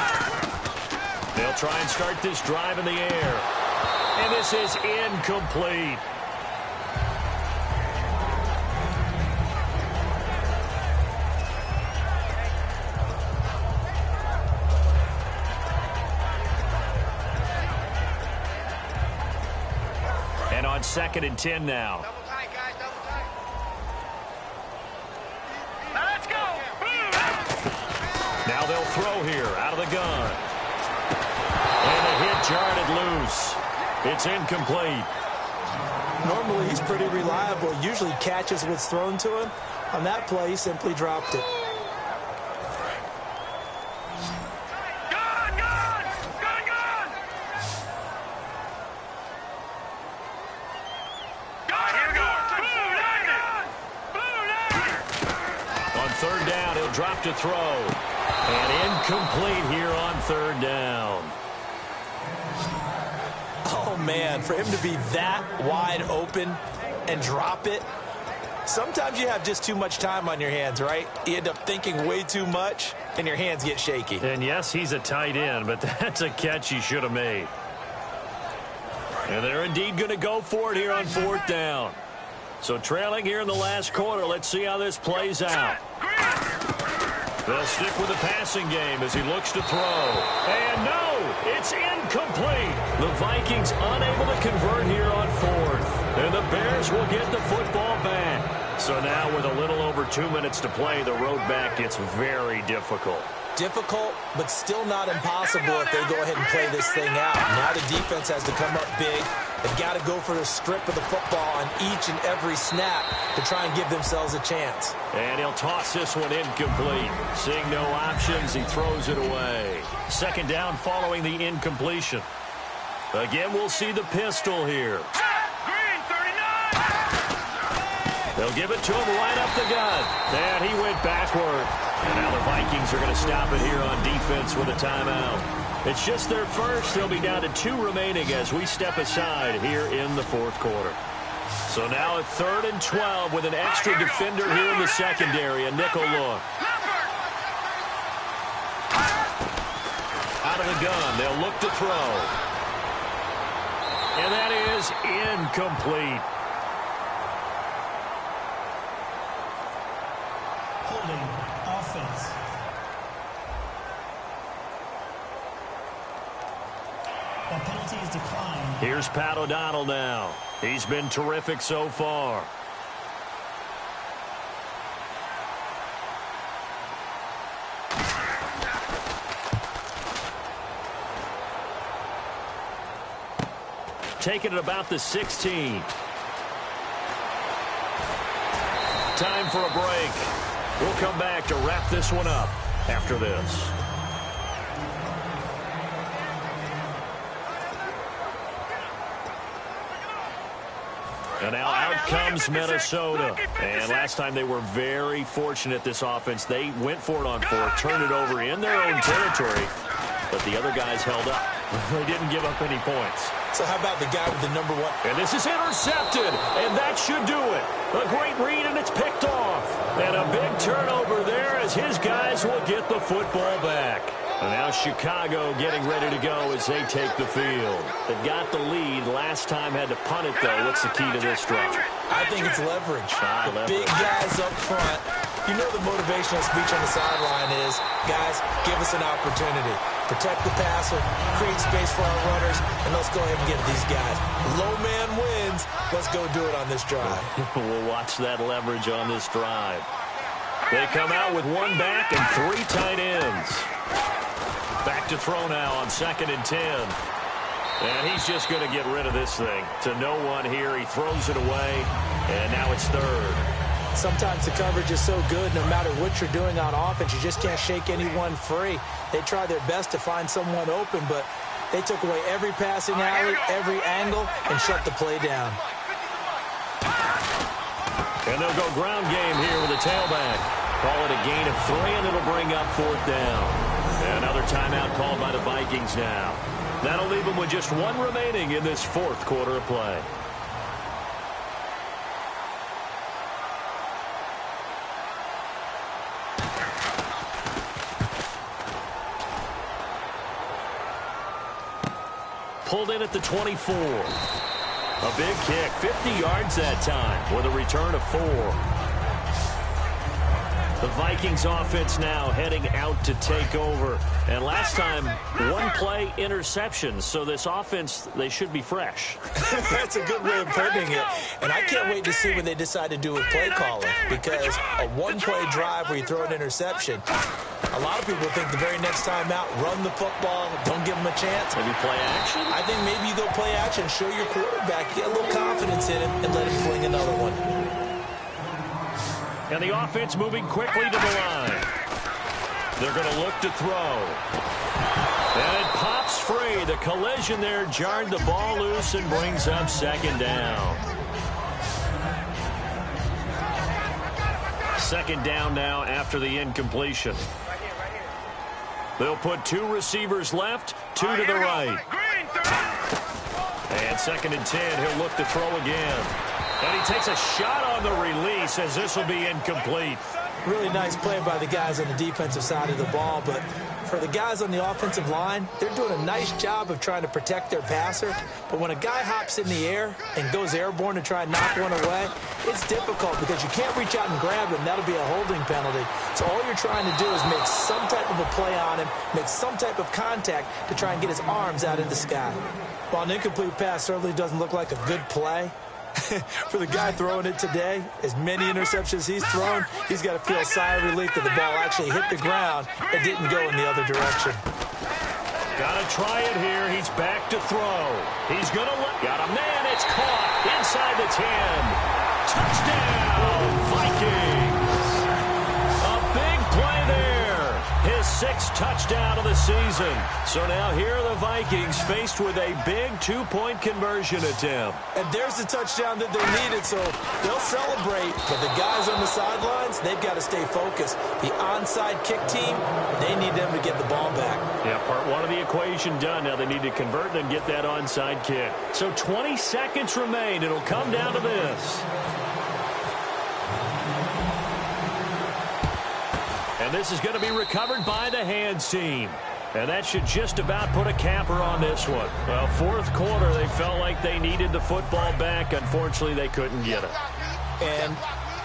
They'll try and start this drive in the air. And this is incomplete. on 2nd and 10 now. Double tight, guys, double tight. Now let's go. Now they'll throw here out of the gun. And the hit jarred it loose. It's incomplete. Normally, he's pretty reliable. Usually catches what's thrown to him. On that play, he simply dropped it. Gun, gun! Gun, gun! Gun, here we go. Blue, gun! Blue, On 3rd down, he'll drop to throw. And incomplete here on 3rd down. Oh, man, for him to be that wide open and drop it, sometimes you have just too much time on your hands, right? You end up thinking way too much, and your hands get shaky. And yes, he's a tight end, but that's a catch he should have made. And they're indeed going to go for it here on 4th down. So trailing here in the last quarter, let's see how this plays out. They'll stick with the passing game as he looks to throw. And no, it's incomplete. The Vikings unable to convert here on 4th. And the Bears will get the football back. So now with a little over 2 minutes to play, the road back gets very difficult. Difficult, but still not impossible if they go ahead and play this thing out. Now the defense has to come up big. They've got to go for the strip of the football on each and every snap to try and give themselves a chance. And he'll toss this one incomplete. Seeing no options, he throws it away. 2nd down following the incompletion. Again, we'll see the pistol here. Green, 39! They'll give it to him right up the gut. And he went backward. And now the Vikings are going to stop it here on defense with a timeout. It's just their first. They'll be down to 2 remaining as we step aside here in the 4th quarter. So now at 3rd and 12 with an extra defender here in the secondary. A nickel look. Out of the gun. They'll look to throw. And that is incomplete. Holding offense. That penalty is declined. Here's Pat O'Donnell now. He's been terrific so far. Taking it about the 16. Time for a break. We'll come back to wrap this one up after this. And now out comes Minnesota. And last time they were very fortunate, this offense. They went for it on 4th, turned it over in their own territory, but the other guys held up. They didn't give up any points. So how about the guy with the number 1? And this is intercepted, and that should do it. A great read, and it's picked off. And a big turnover there as his guys will get the football back. And now Chicago getting ready to go as they take the field. They've got the lead. Last time had to punt it, though. What's the key to this drive? I think it's leverage. The big guys up front. You know the motivational speech on the sideline is, guys, give us an opportunity. Protect the passer, create space for our runners, and let's go ahead and get these guys. Low man wins. Let's go do it on this drive. We'll watch that leverage on this drive. They come out with 1 back and 3 tight ends. Back to throw now on 2nd and 10. And he's just going to get rid of this thing. To no one here. He throws it away. And now it's 3rd. Sometimes the coverage is so good, no matter what you're doing on offense, you just can't shake anyone free. They try their best to find someone open, but they took away every passing alley, every angle, and shut the play down. And they'll go ground game here with a tailback. Call it a gain of 3, and it'll bring up 4th down. Another timeout called by the Vikings now. That'll leave them with just 1 remaining in this 4th quarter of play. Pulled in at the 24. A big kick, 50 yards that time with a return of 4. The Vikings offense now heading out to take over. And last time, one-play interception. So this offense, they should be fresh. That's a good way of putting it. And I can't wait to see what they decide to do with play calling. Because a one-play drive where you throw an interception, a lot of people think the very next time out, run the football, don't give them a chance. Maybe play action? I think maybe you go play action, show your quarterback, get a little confidence in him, and let him fling another one. And the offense moving quickly to the line. They're going to look to throw. And it pops free. The collision there jarred the ball loose and brings up second down. Second down now after the incompletion. They'll put two receivers left, two to the right. And second and 10, he'll look to throw again. And he takes a shot on the release as this will be incomplete. Really nice play by the guys on the defensive side of the ball, but for the guys on the offensive line, they're doing a nice job of trying to protect their passer. But when a guy hops in the air and goes airborne to try and knock one away, it's difficult because you can't reach out and grab him. That'll be a holding penalty. So all you're trying to do is make some type of a play on him, make some type of contact to try and get his arms out in the sky. While an incomplete pass certainly doesn't look like a good play, for the guy throwing it today, as many interceptions he's thrown, he's got to feel a sigh of relief that the ball actually hit the ground and didn't go in the other direction. Got to try it here. He's back to throw. He's going to let... Got a man. It's caught inside the 10. Touchdown, Vikings. A big play there. His sixth touchdown of the season. So now here are the Vikings faced with a big two-point conversion attempt. And there's the touchdown that they needed, so they'll celebrate. But the guys on the sidelines, they've got to stay focused. The onside kick team, they need them to get the ball back. Yeah, part one of the equation done. Now they need to convert and get that onside kick. So 20 seconds remain. It'll come down to this. And this is going to be recovered by the hands team. And that should just about put a capper on this one. Well, fourth quarter, they felt like they needed the football back. Unfortunately, they couldn't get it. And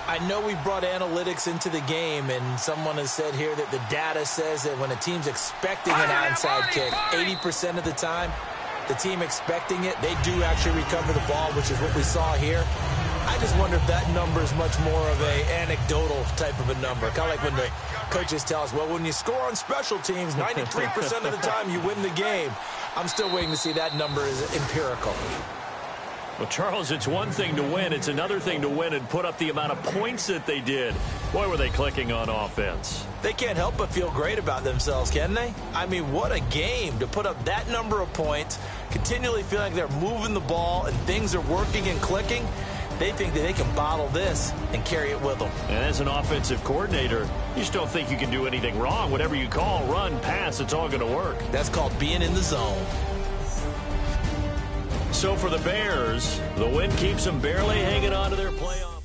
I know we brought analytics into the game, and someone has said here that the data says that when a team's expecting an onside kick, 80% of the time, the team expecting it, they do actually recover the ball, which is what we saw here. I just wonder if that number is much more of a anecdotal type of a number. Kind of like when the coaches tell us, well, when you score on special teams, 93% of the time you win the game. I'm still waiting to see that number is empirical. Well, Charles, it's one thing to win. It's another thing to win and put up the amount of points that they did. Boy, were they clicking on offense. They can't help but feel great about themselves, can they? I mean, what a game to put up that number of points, continually feeling like they're moving the ball and things are working and clicking. They think that they can bottle this and carry it with them. And as an offensive coordinator, you just don't think you can do anything wrong. Whatever you call, run, pass, it's all going to work. That's called being in the zone. So for the Bears, the win keeps them barely hanging on to their playoff.